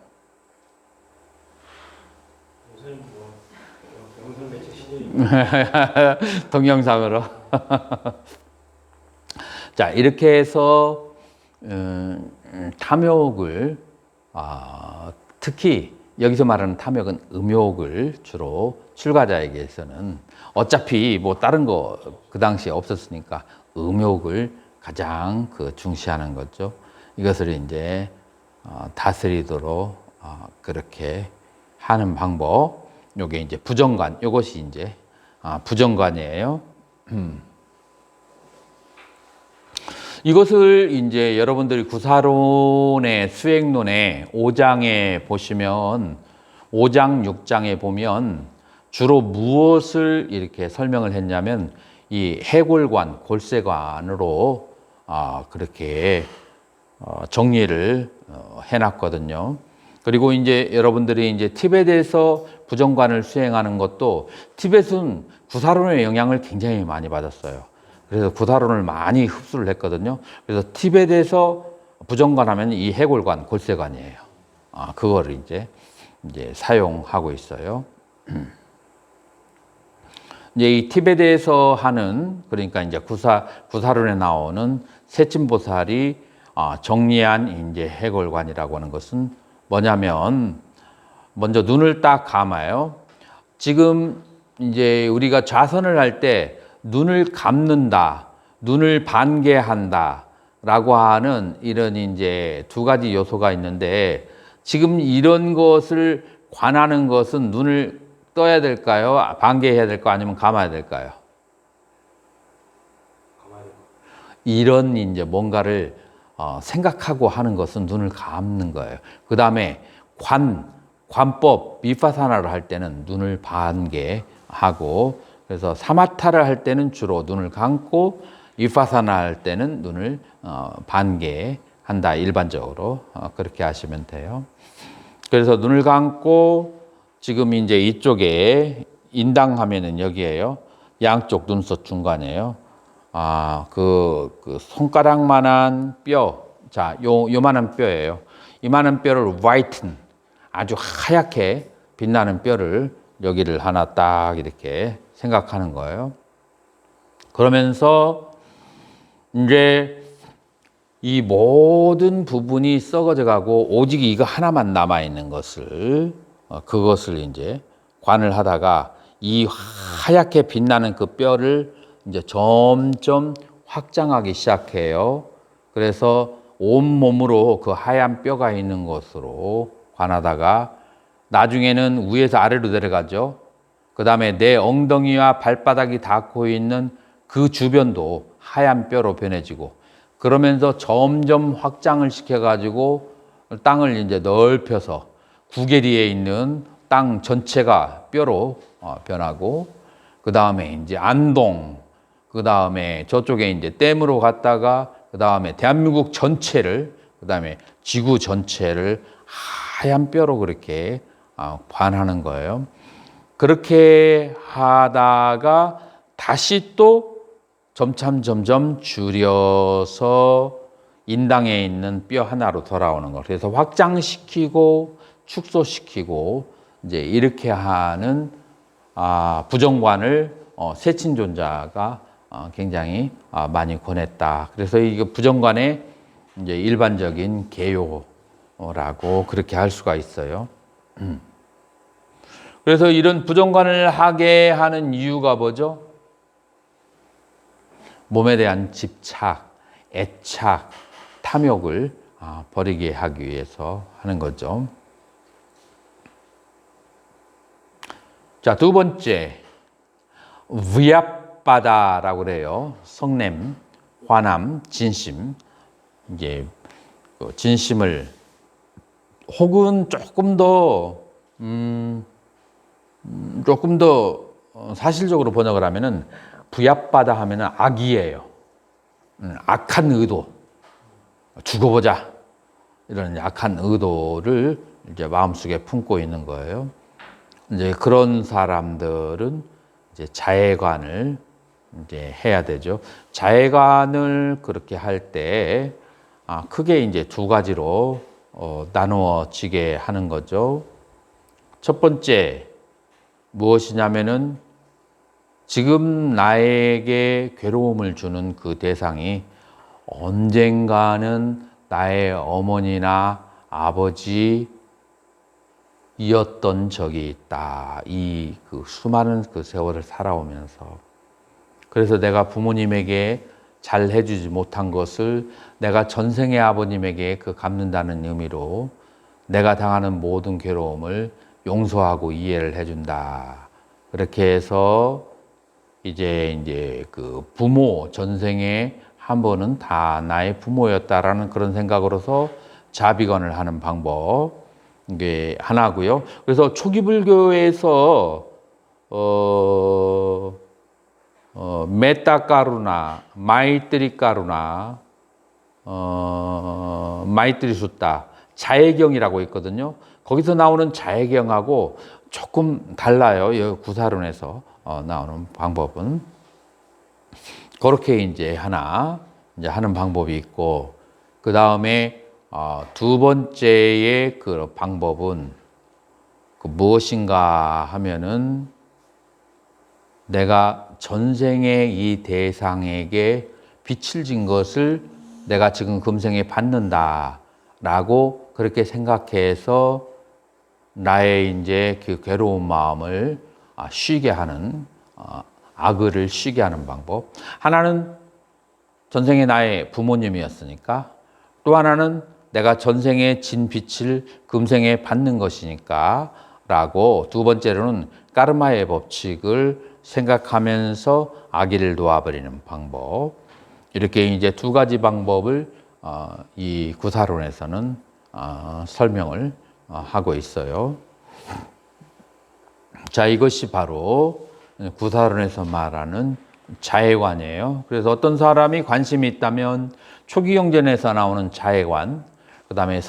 동영상으로. 자, 이렇게 해서 탐욕을 특히 여기서 말하는 탐욕은 음욕을 주로 출가자에게서는 어차피 뭐 다른 거 그 당시에 없었으니까 음욕을 가장 중시하는 거죠. 이것을 이제 다스리도록 그렇게 하는 방법. 요게 이제 부정관. 요것이 이제 부정관이에요. 이것을 이제 여러분들이 구사론의 수행론의 5장에 보시면 5장, 6장에 보면 주로 무엇을 이렇게 설명을 했냐면 이 해골관, 골쇠관으로 그렇게 정리를 해놨거든요. 그리고 이제 여러분들이 이제 티벳에서 부정관을 수행하는 것도 티벳은 구사론의 영향을 굉장히 많이 받았어요. 그래서 구사론을 많이 흡수를 했거든요. 그래서 티벳에서 부정관 하면 이 해골관, 골쇠관이에요. 그거를 이제 사용하고 있어요. 이제 이 티벳에서 하는, 그러니까 이제 구사론에 나오는 세친보살이 정리한 이제 해골관이라고 하는 것은 뭐냐면, 먼저 눈을 딱 감아요. 지금 이제 우리가 좌선을 할 때 눈을 감는다, 눈을 반개한다 라고 하는 이런 이제 두 가지 요소가 있는데, 지금 이런 것을 관하는 것은 눈을 떠야 될까요? 반개해야 될까요? 아니면 감아야 될까요? 이런 이제 뭔가를 생각하고 하는 것은 눈을 감는 거예요. 그 다음에 관법, 비파사나를 할 때는 눈을 반개하고, 그래서 사마타를 할 때는 주로 눈을 감고, 비파사나 할 때는 눈을 반개하는 한다. 일반적으로 그렇게 하시면 돼요. 그래서 눈을 감고 지금 이제 이쪽에 인당하면은 여기에요. 양쪽 눈썹 중간이에요. 그 손가락만한 뼈, 자, 요만한 뼈예요. 이만한 뼈를 whiten, 아주 하얗게 빛나는 뼈를 여기를 하나 딱 이렇게 생각하는 거예요. 그러면서 이제 이 모든 부분이 썩어져 가고 오직 이거 하나만 남아 있는 것을 그것을 이제 관을 하다가 이 하얗게 빛나는 그 뼈를 이제 점점 확장하기 시작해요. 그래서 온몸으로 그 하얀 뼈가 있는 것으로 관하다가 나중에는 위에서 아래로 내려가죠. 그 다음에 내 엉덩이와 발바닥이 닿고 있는 그 주변도 하얀 뼈로 변해지고 그러면서 점점 확장을 시켜가지고 땅을 이제 넓혀서 구개리에 있는 땅 전체가 뼈로 변하고 그 다음에 이제 안동, 그 다음에 저쪽에 이제 댐으로 갔다가 그 다음에 대한민국 전체를 그 다음에 지구 전체를 하얀 뼈로 그렇게 관하는 거예요. 그렇게 하다가 다시 또 점점 줄여서 인당에 있는 뼈 하나로 돌아오는 거. 그래서 확장시키고 축소시키고 이제 이렇게 하는 부정관을 세친존자가 굉장히 많이 권했다. 그래서 이게 부정관의 이제 일반적인 개요라고 그렇게 할 수가 있어요. 그래서 이런 부정관을 하게 하는 이유가 뭐죠? 몸에 대한 집착, 애착, 탐욕을 버리게 하기 위해서 하는 거죠. 자, 두 번째, 위압바다라고 그래요. 성냄, 화남, 진심. 이제 진심을 혹은 조금 더 사실적으로 번역을 하면은 부합바다 하면은 악이에요. 악한 의도, 죽어보자 이런 악한 의도를 이제 마음속에 품고 있는 거예요. 이제 그런 사람들은 이제 자해관을 이제 해야 되죠. 자해관을 그렇게 할 때 크게 이제 두 가지로 나누어지게 하는 거죠. 첫 번째 무엇이냐면은 지금 나에게 괴로움을 주는 그 대상이 언젠가는 나의 어머니나 아버지였던 적이 있다. 이 그 수많은 그 세월을 살아오면서. 그래서 내가 부모님에게 잘 해주지 못한 것을 내가 전생의 아버님에게 그 갚는다는 의미로 내가 당하는 모든 괴로움을 용서하고 이해를 해준다. 그렇게 해서 이제 그 부모 전생에 한 번은 다 나의 부모였다라는 그런 생각으로서 자비건을 하는 방법 이게 하나고요. 그래서 초기 불교에서 메타까루나 마이뜨리까루나 마이뜨리숫다 자해경이라고 있거든요. 거기서 나오는 자해경하고 조금 달라요. 이 구사론에서 나오는 방법은 그렇게 이제 하는 방법이 있고 그 다음에 두 번째의 그 방법은 그 무엇인가 하면은 내가 전생의 이 대상에게 빚을 진 것을 내가 지금 금생에 받는다라고 그렇게 생각해서 나의 이제 그 괴로운 마음을 쉬게 하는 악의를 쉬게 하는 방법. 하나는 전생에 나의 부모님이었으니까 또 하나는 내가 전생에 진 빚을 금생에 받는 것이니까 라고 두 번째로는 까르마의 법칙을 생각하면서 악의를 놓아버리는 방법. 이렇게 이제 두 가지 방법을 이 구사론에서는 설명을 하고 있어요. 자, 이것이 바로 구사론에서 말하는 자해관이에요. 그래서 어떤 사람이 관심이 있다면 초기경전에서 나오는 자해관, 그 다음에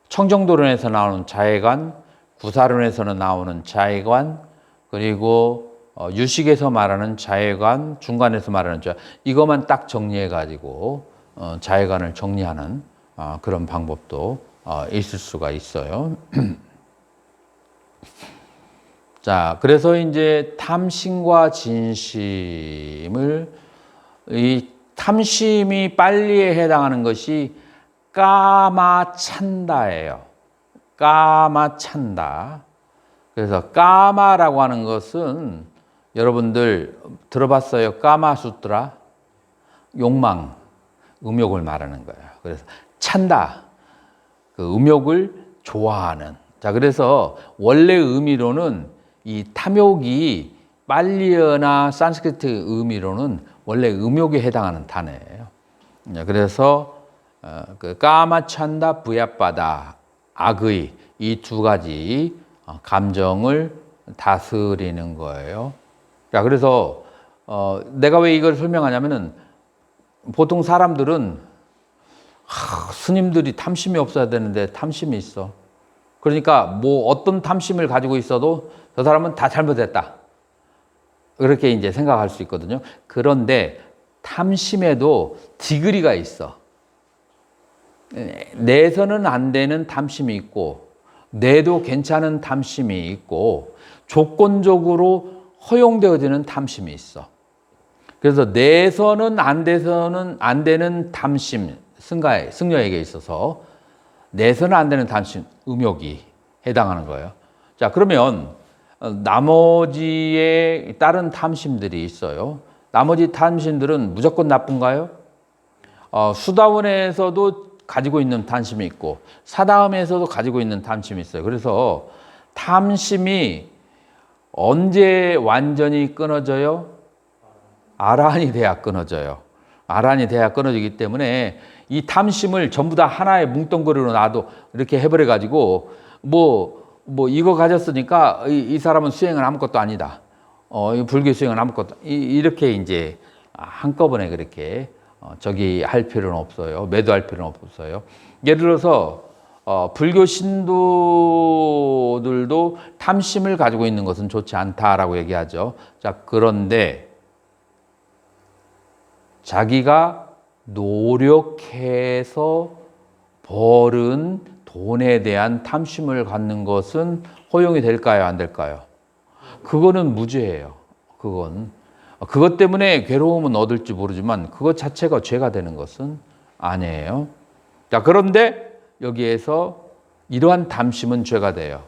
청정도론에서 나오는 자해관, 구사론에서는 나오는 자해관, 그리고 유식에서 말하는 자해관, 중간에서 말하는 이것만 딱 정리해가지고 자해관을 정리하는 그런 방법도 있을 수가 있어요. 자, 그래서 이제 탐심과 진심을, 이 탐심이 빨리에 해당하는 것이 까마찬다예요. 까마찬다. 그래서 까마라고 하는 것은 여러분들 들어봤어요? 까마수트라? 욕망, 음욕을 말하는 거예요. 그래서 찬다. 그 음욕을 좋아하는. 자, 그래서 원래 의미로는 이 탐욕이 빨리어나 산스크리트 의미로는 원래 음욕에 해당하는 단어예요. 그래서 그 까마찬다, 부야빠다, 악의 이 두 가지 감정을 다스리는 거예요. 자, 그래서 내가 왜 이걸 설명하냐면은 보통 사람들은 스님들이 탐심이 없어야 되는데 탐심이 있어. 그러니까 뭐 어떤 탐심을 가지고 있어도 저 사람은 다 잘못했다. 그렇게 이제 생각할 수 있거든요. 그런데 탐심에도 디그리가 있어. 내서는 안 되는 탐심이 있고, 내도 괜찮은 탐심이 있고, 조건적으로 허용되어지는 탐심이 있어. 그래서 내서는 안 되는 탐심, 승려에게 있어서 내서는 안 되는 탐심, 음욕이 해당하는 거예요. 자, 그러면 나머지의 다른 탐심들이 있어요. 나머지 탐심들은 무조건 나쁜가요? 수다원에서도 가지고 있는 탐심이 있고 사다음에서도 가지고 있는 탐심이 있어요. 그래서 탐심이 언제 완전히 끊어져요? 아라한이 돼야 끊어져요. 아라한이 돼야 끊어지기 때문에 이 탐심을 전부 다 하나의 뭉덩그리로 놔도 이렇게 해버려 가지고 뭐 이거 가졌으니까 이 사람은 수행은 아무것도 아니다. 이 불교 수행은 아무것도 이렇게 이제 한꺼번에 그렇게 저기 할 필요는 없어요. 매도할 필요는 없어요. 예를 들어서 불교 신도들도 탐심을 가지고 있는 것은 좋지 않다라고 얘기하죠. 자, 그런데 자기가 노력해서 벌은 돈에 대한 탐심을 갖는 것은 허용이 될까요? 안 될까요? 그거는 무죄예요. 그것 때문에 괴로움은 얻을지 모르지만 그것 자체가 죄가 되는 것은 아니에요. 자, 그런데 여기에서 이러한 탐심은 죄가 돼요.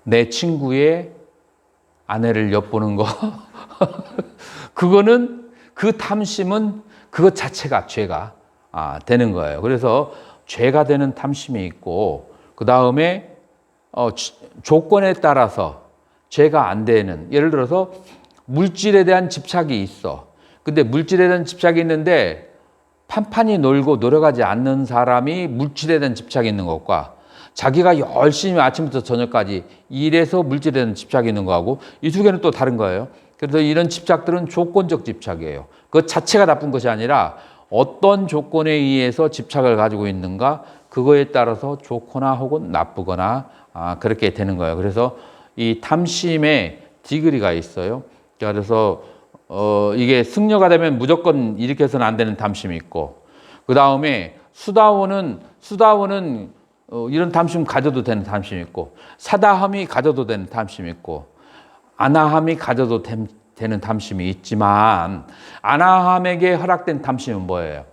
내 친구의 아내를 엿보는 거 그거는 그 탐심은 그것 자체가 죄가 되는 거예요. 그래서 죄가 되는 탐심이 있고 그 다음에 조건에 따라서 죄가 안 되는, 예를 들어서 물질에 대한 집착이 있어. 근데 물질에 대한 집착이 있는데 판판이 놀고 노력하지 않는 사람이 물질에 대한 집착이 있는 것과 자기가 열심히 아침부터 저녁까지 일해서 물질에 대한 집착이 있는 거하고 이 두 개는 또 다른 거예요. 그래서 이런 집착들은 조건적 집착이에요. 그 자체가 나쁜 것이 아니라 어떤 조건에 의해서 집착을 가지고 있는가, 그거에 따라서 좋거나 혹은 나쁘거나 그렇게 되는 거예요. 그래서 이 탐심에 디그리가 있어요. 그래서 이게 승려가 되면 무조건 이렇게 해서는 안 되는 탐심이 있고, 그 다음에 수다원은 이런 탐심 가져도 되는 탐심이 있고, 사다함이 가져도 되는 탐심이 있고, 아나함이 가져도 되는 탐심이 있지만 아나함에게 허락된 탐심은 뭐예요?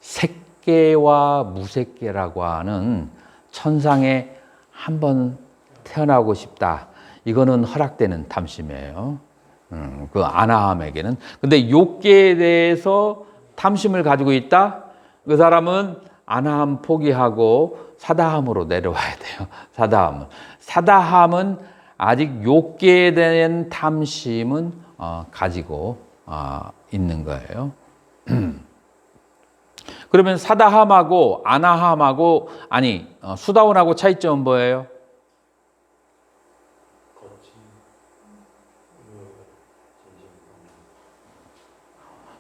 색계와 무색계라고 하는 천상에 한번 태어나고 싶다. 이거는 허락되는 탐심이에요. 그 아나함에게는. 근데 욕계에 대해서 탐심을 가지고 있다? 그 사람은 아나함 포기하고 사다함으로 내려와야 돼요. 사다함은 아직 욕계에 대한 탐심은 가지고 있는 거예요. 그러면 사다함하고 아나함하고 수다원하고 차이점은 뭐예요?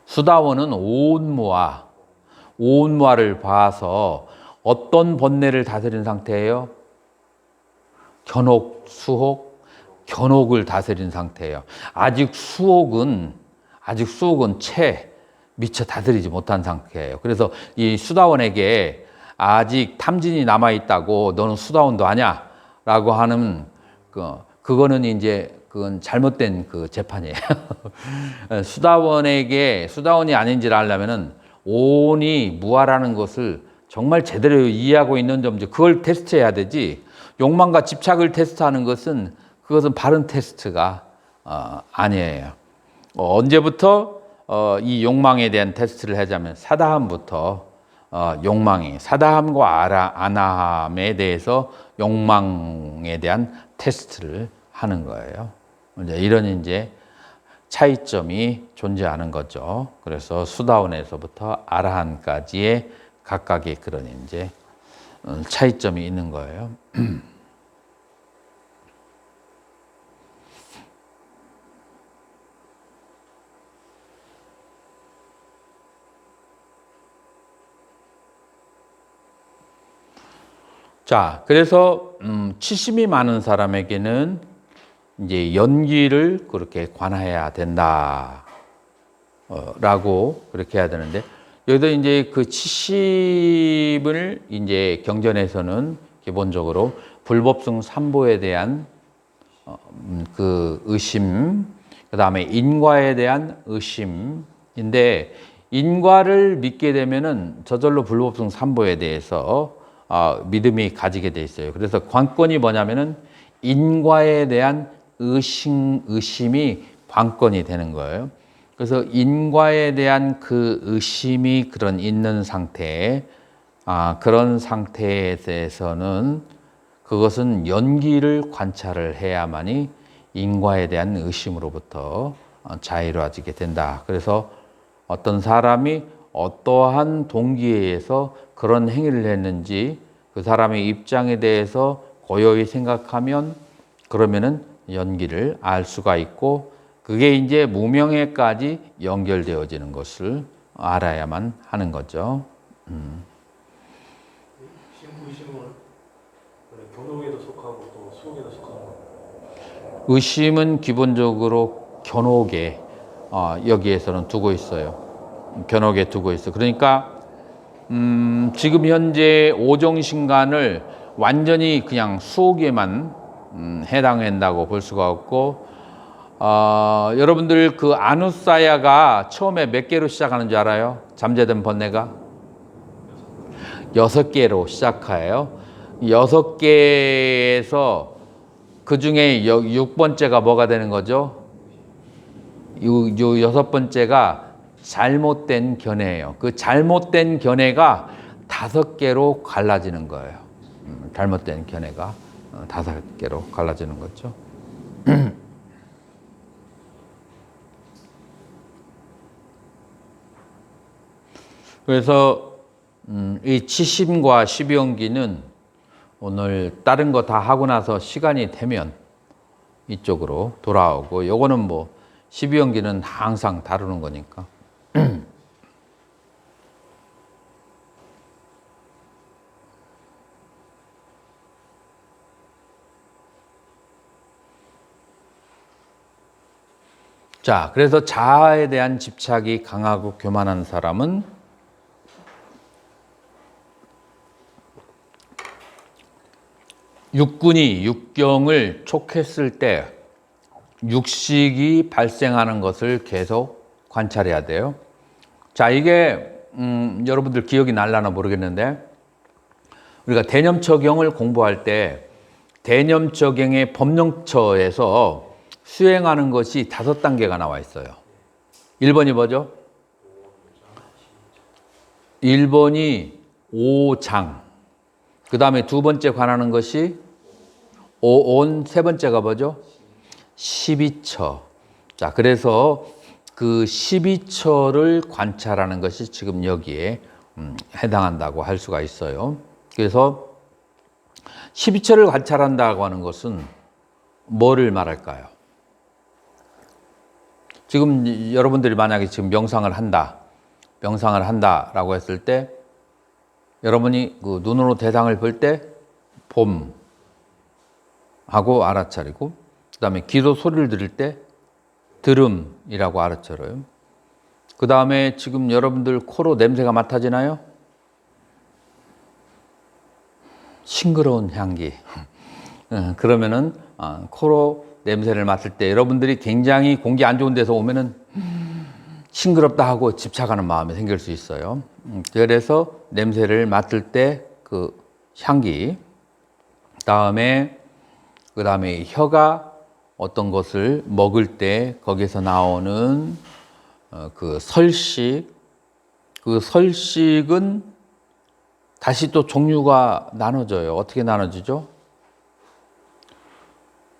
수다원은 오온무화를 봐서 어떤 번뇌를 다스린 상태예요? 견옥, 수옥, 견옥을 다스린 상태예요. 아직 수옥은 채 미처 다스리지 못한 상태예요. 그래서 이 수다원에게 아직 탐진이 남아 있다고 너는 수다원도 아냐? 라고 하는 그건 잘못된 그 재판이에요. 수다원이 아닌지를 알려면은 오온이 무아라는 것을 정말 제대로 이해하고 있는 점지 그걸 테스트해야 되지. 욕망과 집착을 테스트하는 그것은 바른 테스트가 아니에요. 언제부터 이 욕망에 대한 테스트를 하자면 사다함부터 사다함과 아나함에 대해서 욕망에 대한 테스트를 하는 거예요. 이런 차이점이 존재하는 거죠. 그래서 수다원에서부터 아라한까지의 각각의 그런 차이점이 있는 거예요. 자, 그래서 치심이 많은 사람에게는 연기를 그렇게 관해야 된다. 라고 그렇게 해야 되는데, 여기서 그 치심을 경전에서는 기본적으로 불법승 삼보에 대한 그 의심, 그 다음에 인과에 대한 의심인데, 인과를 믿게 되면은 저절로 불법승 삼보에 대해서 믿음이 가지게 돼 있어요. 그래서 관건이 뭐냐면은 인과에 대한 의심이 관건이 되는 거예요. 그래서 인과에 대한 그 의심이 있는 상태에, 그런 상태에 대해서는 그것은 연기를 관찰을 해야만이 인과에 대한 의심으로부터 자유로워지게 된다. 그래서 어떤 사람이 어떠한 동기에 의해서 그런 행위를 했는지 그 사람의 입장에 대해서 고요히 생각하면 그러면은 연기를 알 수가 있고, 그게 무명에까지 연결되어지는 것을 알아야만 하는 거죠. 의심은 견옥에도 속하고 또 수옥에도 속하고. 의심은 기본적으로 견옥에 여기에서는 두고 있어요. 견옥에 두고 있어. 그러니까 지금 현재 오정신간을 완전히 그냥 수옥에만 해당한다고 볼 수가 없고, 여러분들 그 아누사야가 처음에 몇 개로 시작하는 줄 알아요? 잠재된 번뇌가 6개로 시작해요. 6개에서 그 중에 6번째가 뭐가 되는 거죠? 요 6번째가 잘못된 견해예요. 그 잘못된 견해가 5개로 갈라지는 거예요. 잘못된 견해가 5개로 갈라지는 거죠. 그래서 이 치심과 십이연기는 오늘 다른 거 다 하고 나서 시간이 되면 이쪽으로 돌아오고, 요거는 십이연기는 항상 다루는 거니까. 자, 그래서 자아에 대한 집착이 강하고 교만한 사람은 육경을 촉했을 때 육식이 발생하는 것을 계속 관찰해야 돼요. 자, 이게 여러분들 기억이 날라나 모르겠는데, 우리가 대념처경을 공부할 때 대념처경의 법령처에서 수행하는 것이 5단계가 나와 있어요. 1번이 뭐죠? 1번이 5장. 그 다음에 2번째 관하는 것이 5온, 3번째가 뭐죠? 12처. 자, 그래서 그 12처를 관찰하는 것이 지금 여기에 해당한다고 할 수가 있어요. 그래서 12처를 관찰한다고 하는 것은 뭐를 말할까요? 지금 여러분들이 만약에 지금 명상을 한다라고 했을 때 여러분이 그 눈으로 대상을 볼 때 봄 하고 알아차리고, 그 다음에 귀로 소리를 들을 때 들음이라고 알아차려요. 그 다음에 지금 여러분들 코로 냄새가 맡아지나요? 싱그러운 향기. 그러면은 코로 냄새를 맡을 때 여러분들이 굉장히 공기 안 좋은 데서 오면은 싱그럽다 하고 집착하는 마음이 생길 수 있어요. 그래서 냄새를 맡을 때 그 향기, 그 다음에 혀가 어떤 것을 먹을 때 거기서 나오는 그 설식, 그 설식은 다시 또 종류가 나눠져요. 어떻게 나눠지죠?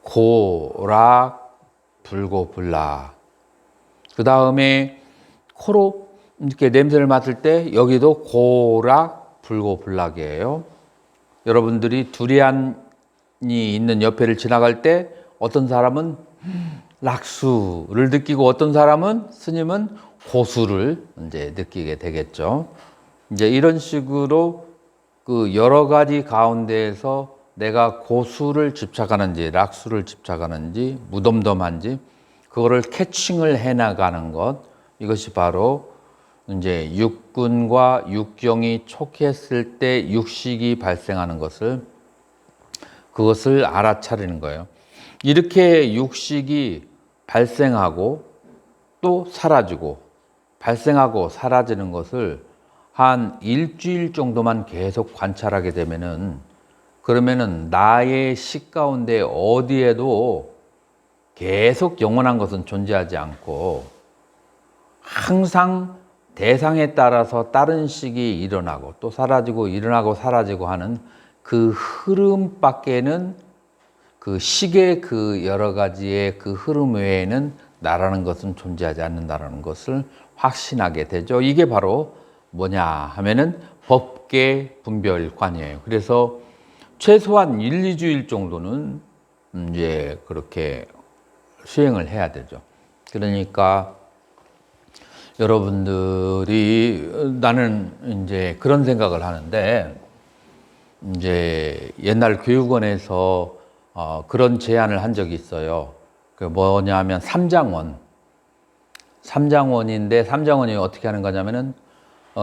고락, 불고, 불락. 그 다음에 코로 이렇게 냄새를 맡을 때 여기도 고락, 불고, 불락이에요. 여러분들이 두리안이 있는 옆에를 지나갈 때 어떤 사람은 락수를 느끼고 어떤 사람은 스님은 고수를 이제 느끼게 되겠죠. 이제 이런 식으로 그 여러 가지 가운데에서 내가 고수를 집착하는지 락수를 집착하는지 무덤덤한지 그거를 캐칭을 해 나가는 것, 이것이 바로 이제 육군과 육경이 촉했을 때 육식이 발생하는 그것을 알아차리는 거예요. 이렇게 육식이 발생하고 또 사라지고 발생하고 사라지는 것을 한 일주일 정도만 계속 관찰하게 되면은, 그러면은 나의 식 가운데 어디에도 계속 영원한 것은 존재하지 않고 항상 대상에 따라서 다른 식이 일어나고 또 사라지고 일어나고 사라지고 하는 그 흐름 밖에는, 그 식의 그 여러 가지의 그 흐름 외에는 나라는 것은 존재하지 않는다는 것을 확신하게 되죠. 이게 바로 뭐냐 하면은 법계 분별관이에요. 그래서 최소한 1, 2주일 정도는 이제 그렇게 수행을 해야 되죠. 그러니까 여러분들이, 나는 이제 그런 생각을 하는데, 이제 옛날 교육원에서 그런 제안을 한 적이 있어요. 그 뭐냐면 삼장원인데 삼장원이 어떻게 하는 거냐면은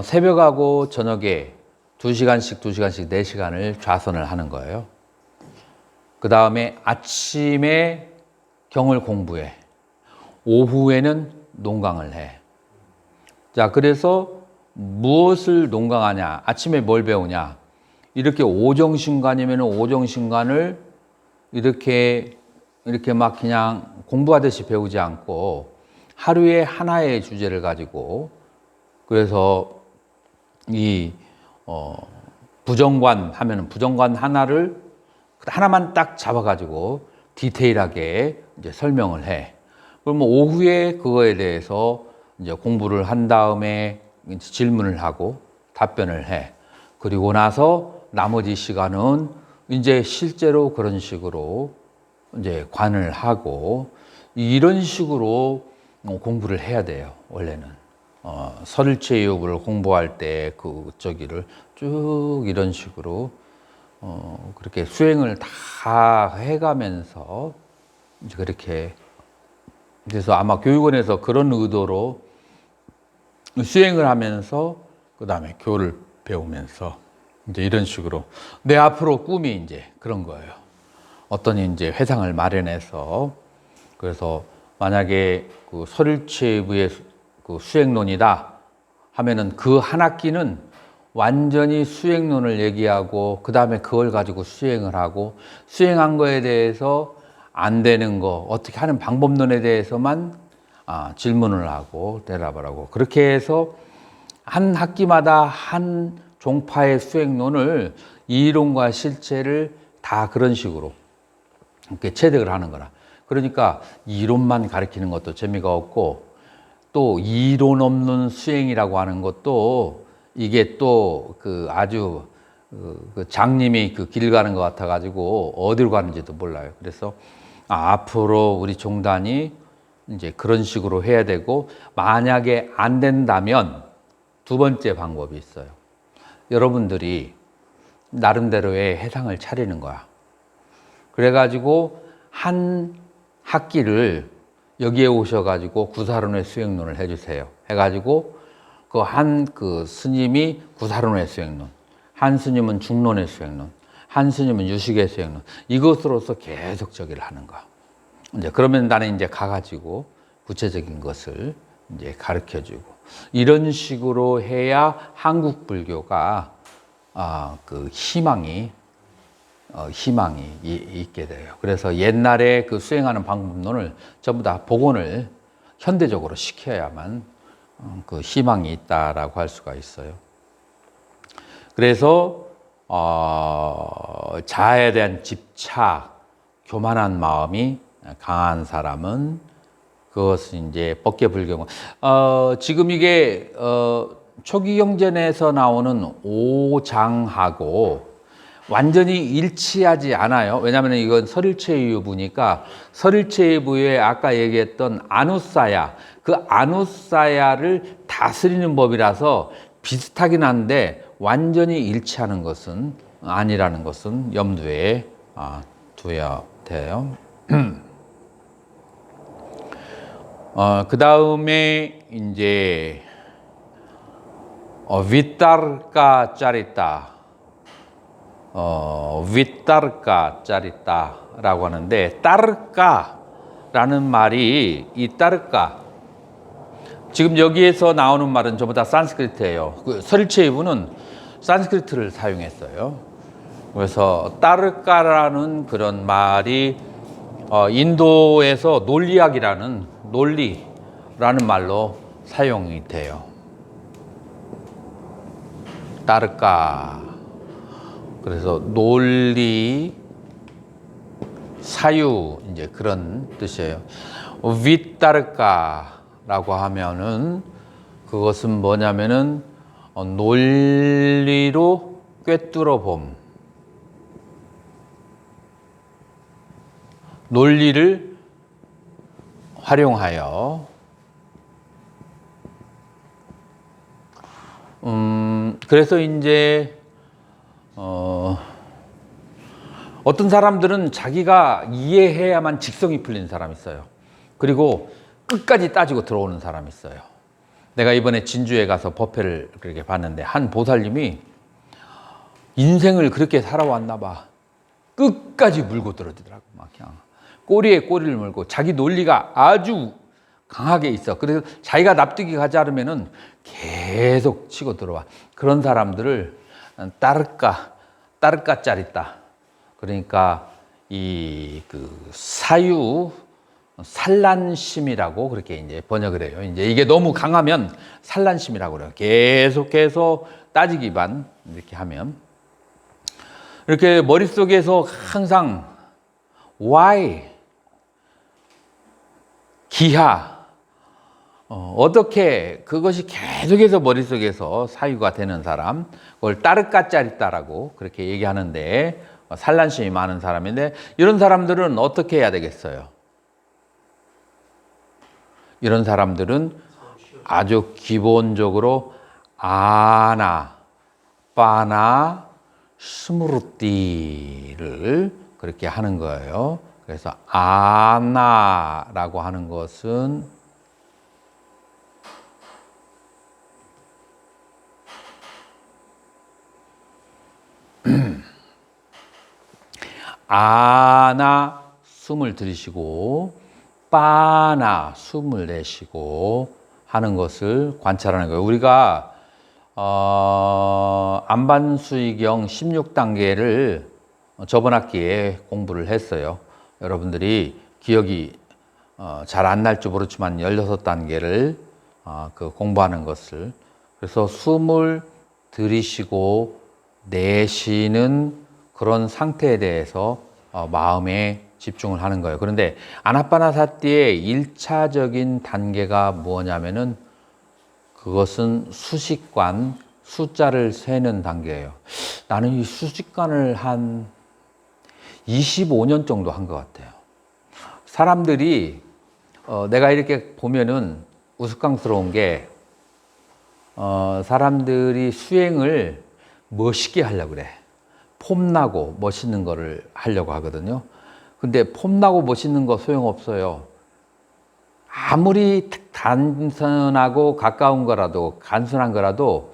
새벽하고 저녁에 2시간씩 4시간을 좌선을 하는 거예요. 그 다음에 아침에 경을 공부해. 오후에는 농강을 해. 자, 그래서 무엇을 농강하냐? 아침에 뭘 배우냐? 이렇게 오정신관이면 오정신관을 이렇게 막 그냥 공부하듯이 배우지 않고 하루에 하나의 주제를 가지고, 그래서 이 부정관 하면은 부정관 하나만 딱 잡아가지고 디테일하게 이제 설명을 해. 그러면 오후에 그거에 대해서 이제 공부를 한 다음에 질문을 하고 답변을 해. 그리고 나서 나머지 시간은 이제 실제로 그런 식으로 이제 관을 하고, 이런 식으로 공부를 해야 돼요. 원래는 설체육을 공부할 때 그 저기를 쭉 이런 식으로 그렇게 수행을 다 해가면서 이제 그렇게, 그래서 아마 교육원에서 그런 의도로 수행을 하면서 그 다음에 교를 배우면서 이제 이런 식으로 내 앞으로 꿈이 이제 그런 거예요. 어떤 이제 회상을 마련해서, 그래서 만약에 그 설일체부의 그 수행론이다 하면은 그 한 학기는 완전히 수행론을 얘기하고 그 다음에 그걸 가지고 수행을 하고, 수행한 거에 대해서 안 되는 거 어떻게 하는 방법론에 대해서만 질문을 하고 대답을 하고, 그렇게 해서 한 학기마다 한 종파의 수행론을 이론과 실체를 다 그런 식으로 이렇게 체득을 하는 거라. 그러니까 이론만 가르치는 것도 재미가 없고, 또 이론 없는 수행이라고 하는 것도 이게 또 그 아주 그 장님이 그 길 가는 것 같아가지고 어디로 가는지도 몰라요. 그래서 앞으로 우리 종단이 이제 그런 식으로 해야 되고, 만약에 안 된다면 두 번째 방법이 있어요. 여러분들이 나름대로의 해상을 차리는 거야. 그래가지고 한 학기를 여기에 오셔가지고 구사론의 수행론을 해주세요. 해가지고 그 스님이 구사론의 수행론, 한 스님은 중론의 수행론, 한 스님은 유식의 수행론, 이것으로서 계속 저기를 하는 거야. 이제 그러면 나는 이제 가가지고 구체적인 것을 이제 가르쳐주고, 이런 식으로 해야 한국 불교가 그 희망이 있게 돼요. 그래서 옛날에 그 수행하는 방법론을 전부 다 복원을 현대적으로 시켜야만 그 희망이 있다라고 할 수가 있어요. 그래서 자아에 대한 집착, 교만한 마음이 강한 사람은 그것은 이제 법계불경. 지금 이게 초기경전에서 나오는 오장하고 완전히 일치하지 않아요. 왜냐하면 이건 설일체유부니까, 설일체유부에 아까 얘기했던 아누사야, 그 아누사야를 다스리는 법이라서 비슷하긴 한데 완전히 일치하는 것은 아니라는 것은 염두에 둬야 돼요. 그 다음에 이제 윗다르까 짜리따, 윗다르까 짜리따라고 하는데, 따르까라는 말이, 이 따르까, 지금 여기에서 나오는 말은 전부 다 산스크리트예요. 그 설체이부는 산스크리트를 사용했어요. 그래서 따르까라는 그런 말이 인도에서 논리학이라는, 논리라는 말로 사용이 돼요. 따르까. 그래서 논리, 사유, 이제 그런 뜻이에요. 윗따르까라고 하면은 그것은 뭐냐면은 논리로 꿰뚫어 봄. 논리를 활용하여 그래서 이제 어떤 사람들은 자기가 이해해야만 직성이 풀리는 사람이 있어요. 그리고 끝까지 따지고 들어오는 사람이 있어요. 내가 이번에 진주에 가서 법회를 그렇게 봤는데, 한 보살님이 인생을 그렇게 살아왔나 봐. 끝까지 물고 들어지더라고. 막 그냥 꼬리에 꼬리를 물고 자기 논리가 아주 강하게 있어. 그래서 자기가 납득이 가지 않으면은 계속 치고 들어와. 그런 사람들을 따르까 짜리따. 그러니까 이 그 사유 산란심이라고 그렇게 이제 번역을 해요. 이제 이게 너무 강하면 산란심이라고 그래요. 계속해서 따지기만 이렇게 하면, 이렇게 머릿속에서 항상 why, 기하, 어떻게, 그것이 계속해서 머릿속에서 사유가 되는 사람, 그걸 따르까 짜리따라고 그렇게 얘기하는데, 산란심이 많은 사람인데, 이런 사람들은 어떻게 해야 되겠어요? 이런 사람들은 아주 기본적으로 아나, 빠나, 스무르띠를 그렇게 하는 거예요. 그래서 아나라고 하는 것은 아나 숨을 들이쉬고 빠나 숨을 내쉬고 하는 것을 관찰하는 거예요. 우리가 안반수의경 16단계를 저번 학기에 공부를 했어요. 여러분들이 기억이 잘 안 날지 모르지만 16단계를 그 공부하는 것을, 그래서 숨을 들이쉬고 내쉬는 그런 상태에 대해서 마음에 집중을 하는 거예요. 그런데 아나파나사티의 1차적인 단계가 뭐냐면은 그것은 수식관, 숫자를 세는 단계예요. 나는 이 수직관을 한 25년 정도 한 것 같아요. 사람들이 내가 이렇게 보면은 우스꽝스러운 게 사람들이 수행을 멋있게 하려고 그래. 폼나고 멋있는 거를 하려고 하거든요. 근데 폼나고 멋있는 거 소용없어요. 아무리 단순하고 가까운 거라도 간순한 거라도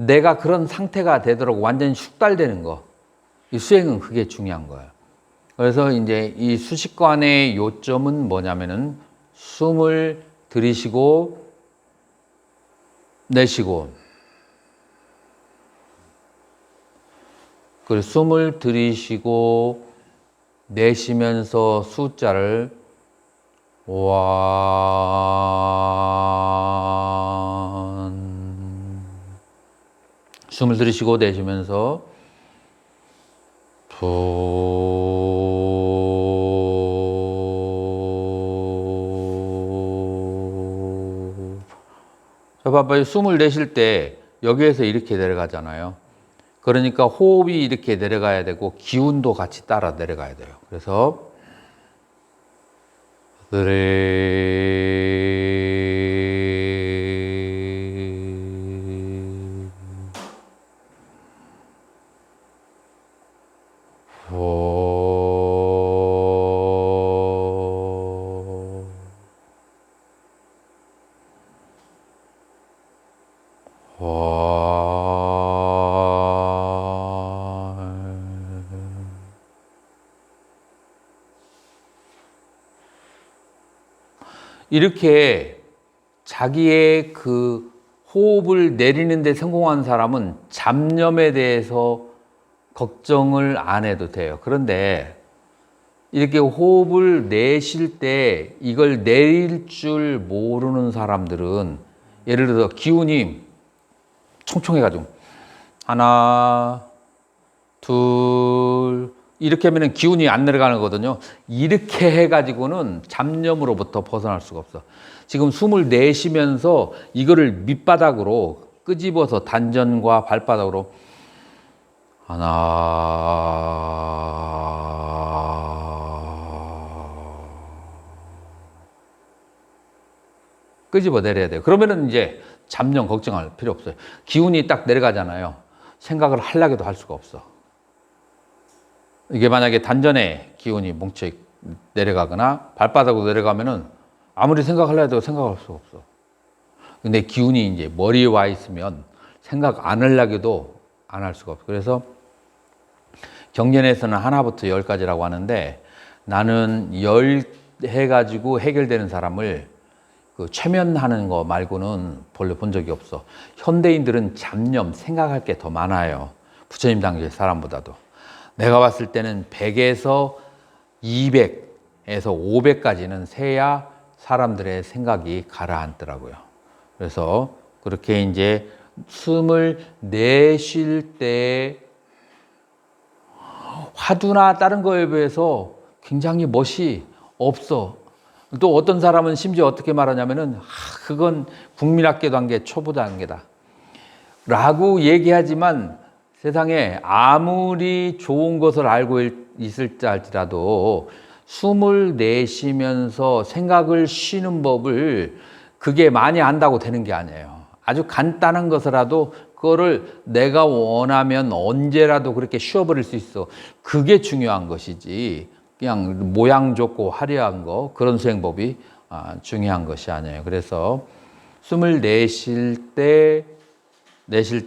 내가 그런 상태가 되도록 완전히 숙달되는 거. 이 수행은 그게 중요한 거예요. 그래서 이제 이 수식관의 요점은 뭐냐면은 숨을 들이쉬고 내쉬고, 그리고 숨을 들이쉬고 내쉬면서 숫자를 숨을 들이쉬고 내쉬면서 자, 봐봐요. 숨을 내쉴 때 여기에서 이렇게 내려가잖아요. 그러니까 호흡이 이렇게 내려가야 되고 기운도 같이 따라 내려가야 돼요. 그래서 이렇게 자기의 그 호흡을 내리는 데 성공한 사람은 잡념에 대해서 걱정을 안 해도 돼요. 그런데 이렇게 호흡을 내쉴 때 이걸 내릴 줄 모르는 사람들은 예를 들어서 기운이 총총해가지고 하나, 둘, 이렇게 하면 기운이 안 내려가는 거거든요. 이렇게 해가지고는 잡념으로부터 벗어날 수가 없어. 지금 숨을 내쉬면서 이거를 밑바닥으로 끄집어서 단전과 발바닥으로 하나 끄집어 내려야 돼요. 그러면은 이제 잡념 걱정할 필요 없어요. 기운이 딱 내려가잖아요. 생각을 하려고도 할 수가 없어. 이게 만약에 단전에 기운이 뭉쳐 내려가거나 발바닥으로 내려가면은 아무리 생각하려 해도 생각할 수가 없어. 근데 기운이 이제 머리에 와 있으면 생각 안 하려고도 안 할 수가 없어. 그래서 경전에서는 하나부터 10까지라고 하는데 나는 10 해가지고 해결되는 사람을 그 최면하는 거 말고는 별로 본 적이 없어. 현대인들은 잡념, 생각할 게 더 많아요. 부처님 당시 사람보다도. 내가 봤을 때는 100에서 200에서 500까지는 세야 사람들의 생각이 가라앉더라고요. 그래서 그렇게 이제 숨을 내쉴 때 화두나 다른 거에 비해서 굉장히 멋이 없어. 또 어떤 사람은 심지어 어떻게 말하냐면은 그건 국민학교 단계 초보 단계다 라고 얘기하지만 세상에 아무리 좋은 것을 알고 있을지 할지라도 숨을 내쉬면서 생각을 쉬는 법을 그게 많이 안다고 되는 게 아니에요. 아주 간단한 것이라도 그거를 내가 원하면 언제라도 그렇게 쉬어버릴 수 있어. 그게 중요한 것이지 그냥 모양 좋고 화려한 거 그런 수행법이 중요한 것이 아니에요. 그래서 숨을 내쉴 때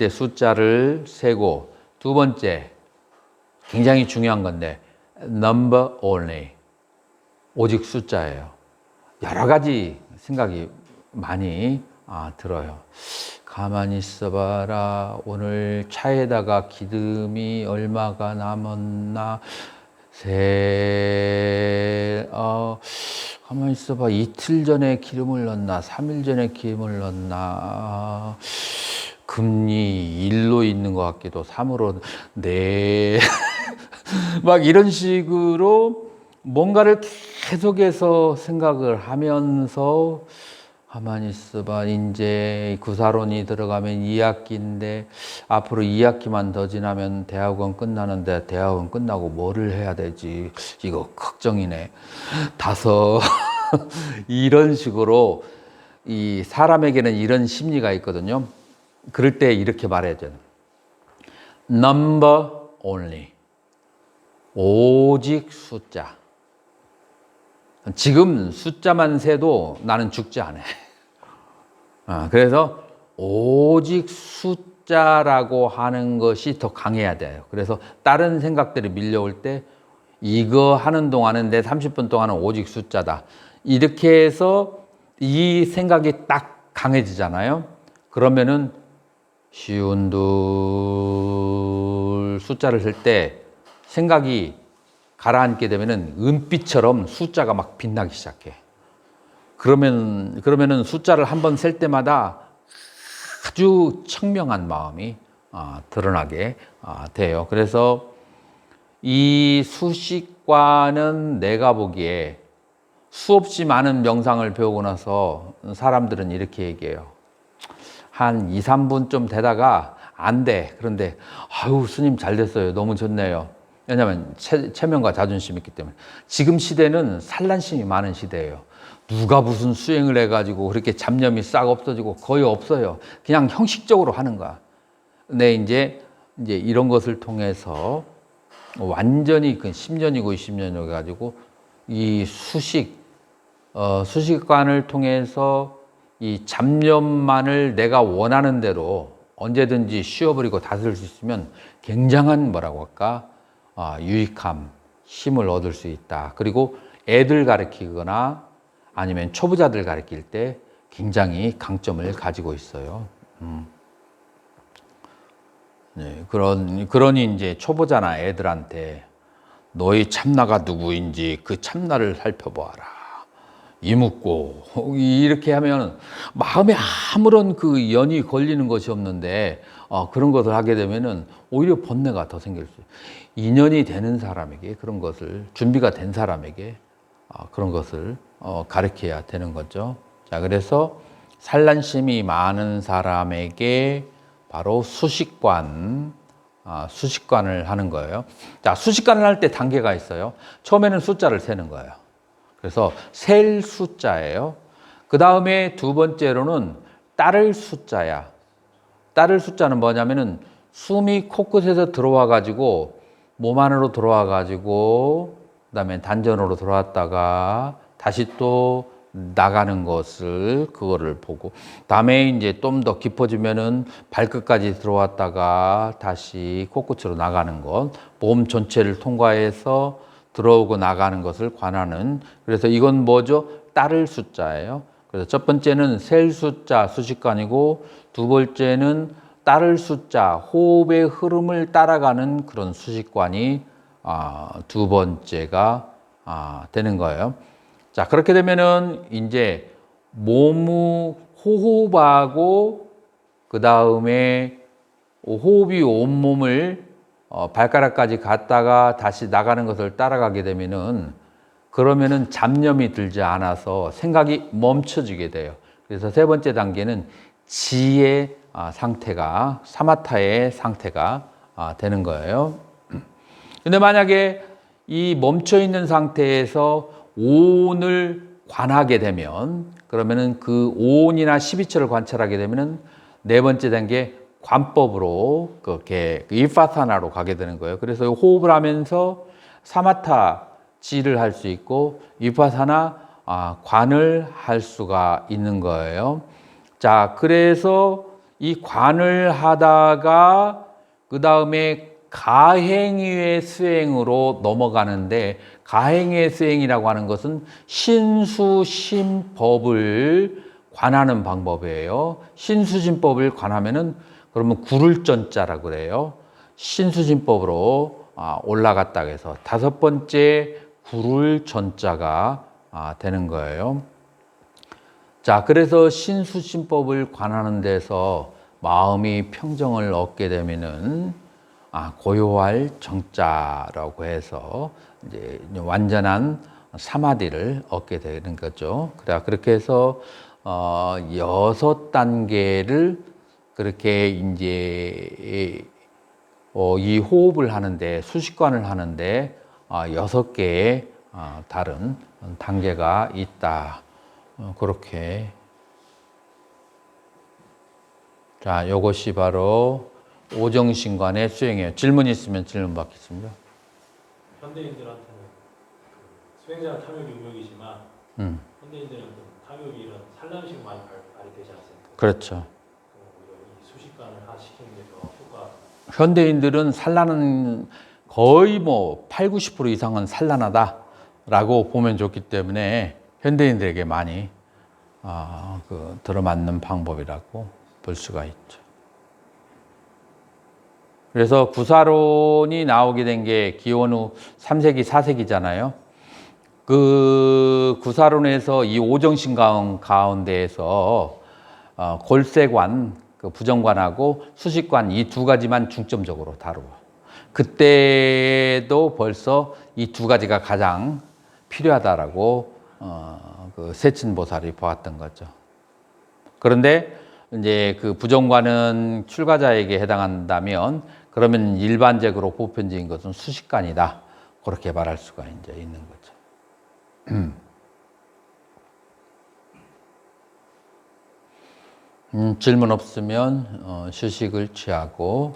숫자를 세고, 두 번째 굉장히 중요한 건데 number only, 오직 숫자예요. 여러 가지 생각이 많이 들어요. 가만히 있어봐라. 오늘 차에다가 기름이 얼마가 남았나. 가만히 있어봐. 이틀 전에 기름을 넣었나? 3일 전에 기름을 넣었나? 금리 1로 있는 것 같기도 3으로 네. 막 이런 식으로 뭔가를 계속해서 생각을 하면서 가만히 있어봐. 이제 구사론이 들어가면 2학기인데 앞으로 2학기만 더 지나면 대학원 끝나는데 대학원 끝나고 뭐를 해야 되지? 이거 걱정이네. 다섯 이런 식으로 이 사람에게는 이런 심리가 있거든요. 그럴 때 이렇게 말해야 돼요. Number only. 오직 숫자. 지금 숫자만 세도 나는 죽지 않아. 그래서 오직 숫자라고 하는 것이 더 강해야 돼요. 그래서 다른 생각들이 밀려올 때 이거 하는 동안은 내 30분 동안은 오직 숫자다. 이렇게 해서 이 생각이 딱 강해지잖아요. 그러면은 쉬운 둘 숫자를 쓸 때 생각이 가라앉게 되면은 은빛처럼 숫자가 막 빛나기 시작해. 그러면은 숫자를 한번 셀 때마다 아주 청명한 마음이 드러나게 돼요. 그래서 이 수식과는 내가 보기에 수없이 많은 명상을 배우고 나서 사람들은 이렇게 얘기해요. 한 2, 3분 좀 되다가 안 돼. 그런데 아유 스님 잘 됐어요. 너무 좋네요. 왜냐하면 체면과 자존심이 있기 때문에. 지금 시대는 산란심이 많은 시대예요. 누가 무슨 수행을 해가지고 그렇게 잡념이 싹 없어지고 거의 없어요. 그냥 형식적으로 하는 거야. 근데 이제 이런 것을 통해서 완전히 그 10년이고 20년이고 해가지고 이 수식관을 통해서 이 잡념만을 내가 원하는 대로 언제든지 쉬어버리고 다스릴 수 있으면 굉장한 뭐라고 할까? 유익함, 힘을 얻을 수 있다. 그리고 애들 가르치거나 아니면 초보자들 가르칠 때 굉장히 강점을 가지고 있어요. 네, 그러니 이제 초보자나 애들한테 너희 참나가 누구인지 그 참나를 살펴보아라. 이묻고 이렇게 하면 마음에 아무런 그 연이 걸리는 것이 없는데 그런 것을 하게 되면은 오히려 번뇌가 더 생길 수 있어요. 인연이 되는 사람에게 그런 것을 준비가 된 사람에게 그런 것을 가르쳐야 되는 거죠. 자, 그래서 산란심이 많은 사람에게 바로 수식관을 하는 거예요. 자, 수식관을 할 때 단계가 있어요. 처음에는 숫자를 세는 거예요. 그래서 셀 숫자예요. 그 다음에 두 번째로는 따를 숫자야. 따를 숫자는 뭐냐면은 숨이 코끝에서 들어와 가지고 몸 안으로 들어와 가지고 그다음에 단전으로 들어왔다가 다시 또 나가는 것을 그거를 보고 다음에 이제 좀 더 깊어지면은 발끝까지 들어왔다가 다시 코끝으로 나가는 것, 몸 전체를 통과해서 들어오고 나가는 것을 관하는. 그래서 이건 뭐죠? 따를 숫자예요. 그래서 첫 번째는 셀 숫자 수식관이고 두 번째는 따를 숫자 호흡의 흐름을 따라가는 그런 수식관이 두 번째가 되는 거예요. 자, 그렇게 되면은 이제 몸의 호흡하고 그 다음에 호흡이 온몸을 발가락까지 갔다가 다시 나가는 것을 따라가게 되면은 그러면은 잡념이 들지 않아서 생각이 멈춰지게 돼요. 그래서 세 번째 단계는 지의 상태가 사마타의 상태가 되는 거예요. 근데 만약에 이 멈춰 있는 상태에서 오온을 관하게 되면 그러면은 그 오온이나 12처를 관찰하게 되면은 네 번째 단계 관법으로 그렇게 일파사나로 가게 되는 거예요. 그래서 호흡을 하면서 사마타 지를 할 수 있고 일파사나 관을 할 수가 있는 거예요. 자, 그래서 이 관을 하다가 그 다음에 가행위의 수행으로 넘어가는데 가행위의 수행이라고 하는 것은 신수심법을 관하는 방법이에요. 신수심법을 관하면은 그러면 구를 전자라고 그래요. 신수심법으로 올라갔다 해서 다섯 번째 구를 전자가 되는 거예요. 자, 그래서 신수심법을 관하는 데서 마음이 평정을 얻게 되면은 고요할 정자라고 해서 이제 완전한 사마디를 얻게 되는 거죠. 그래 그렇게 해서 여섯 단계를 그렇게 이제 이 호흡을 하는데 수식관을 하는데 여섯 개의 다른 단계가 있다. 그렇게. 자, 요것이 바로 오정신관의 수행이에요. 질문 있으면 질문 받겠습니다. 현대인들한테는 수행자는 탐욕이 의욕이지만 현대인들은 탐욕이 이런 산란식 많이 발휘되지 않습니까? 그렇죠. 오히려 이 수식관을 하시키는 게 더 효과. 현대인들은 산란은 거의 뭐 8, 90% 이상은 산란하다라고 보면 좋기 때문에 현대인들에게 많이 들어맞는 방법이라고 볼 수가 있죠. 그래서 구사론이 나오게 된 게 기원 후 3세기, 4세기잖아요. 그 구사론에서 이 오정신 가운데에서 골세관, 그 부정관하고 수식관 이 두 가지만 중점적으로 다루어. 그때도 벌써 이 두 가지가 가장 필요하다라고 그 세친보살이 보았던 거죠. 그런데 이제 그 부정관은 출가자에게 해당한다면 그러면 일반적으로 보편적인 것은 수식관이다. 그렇게 말할 수가 이제 있는 거죠. 질문 없으면 휴식을 취하고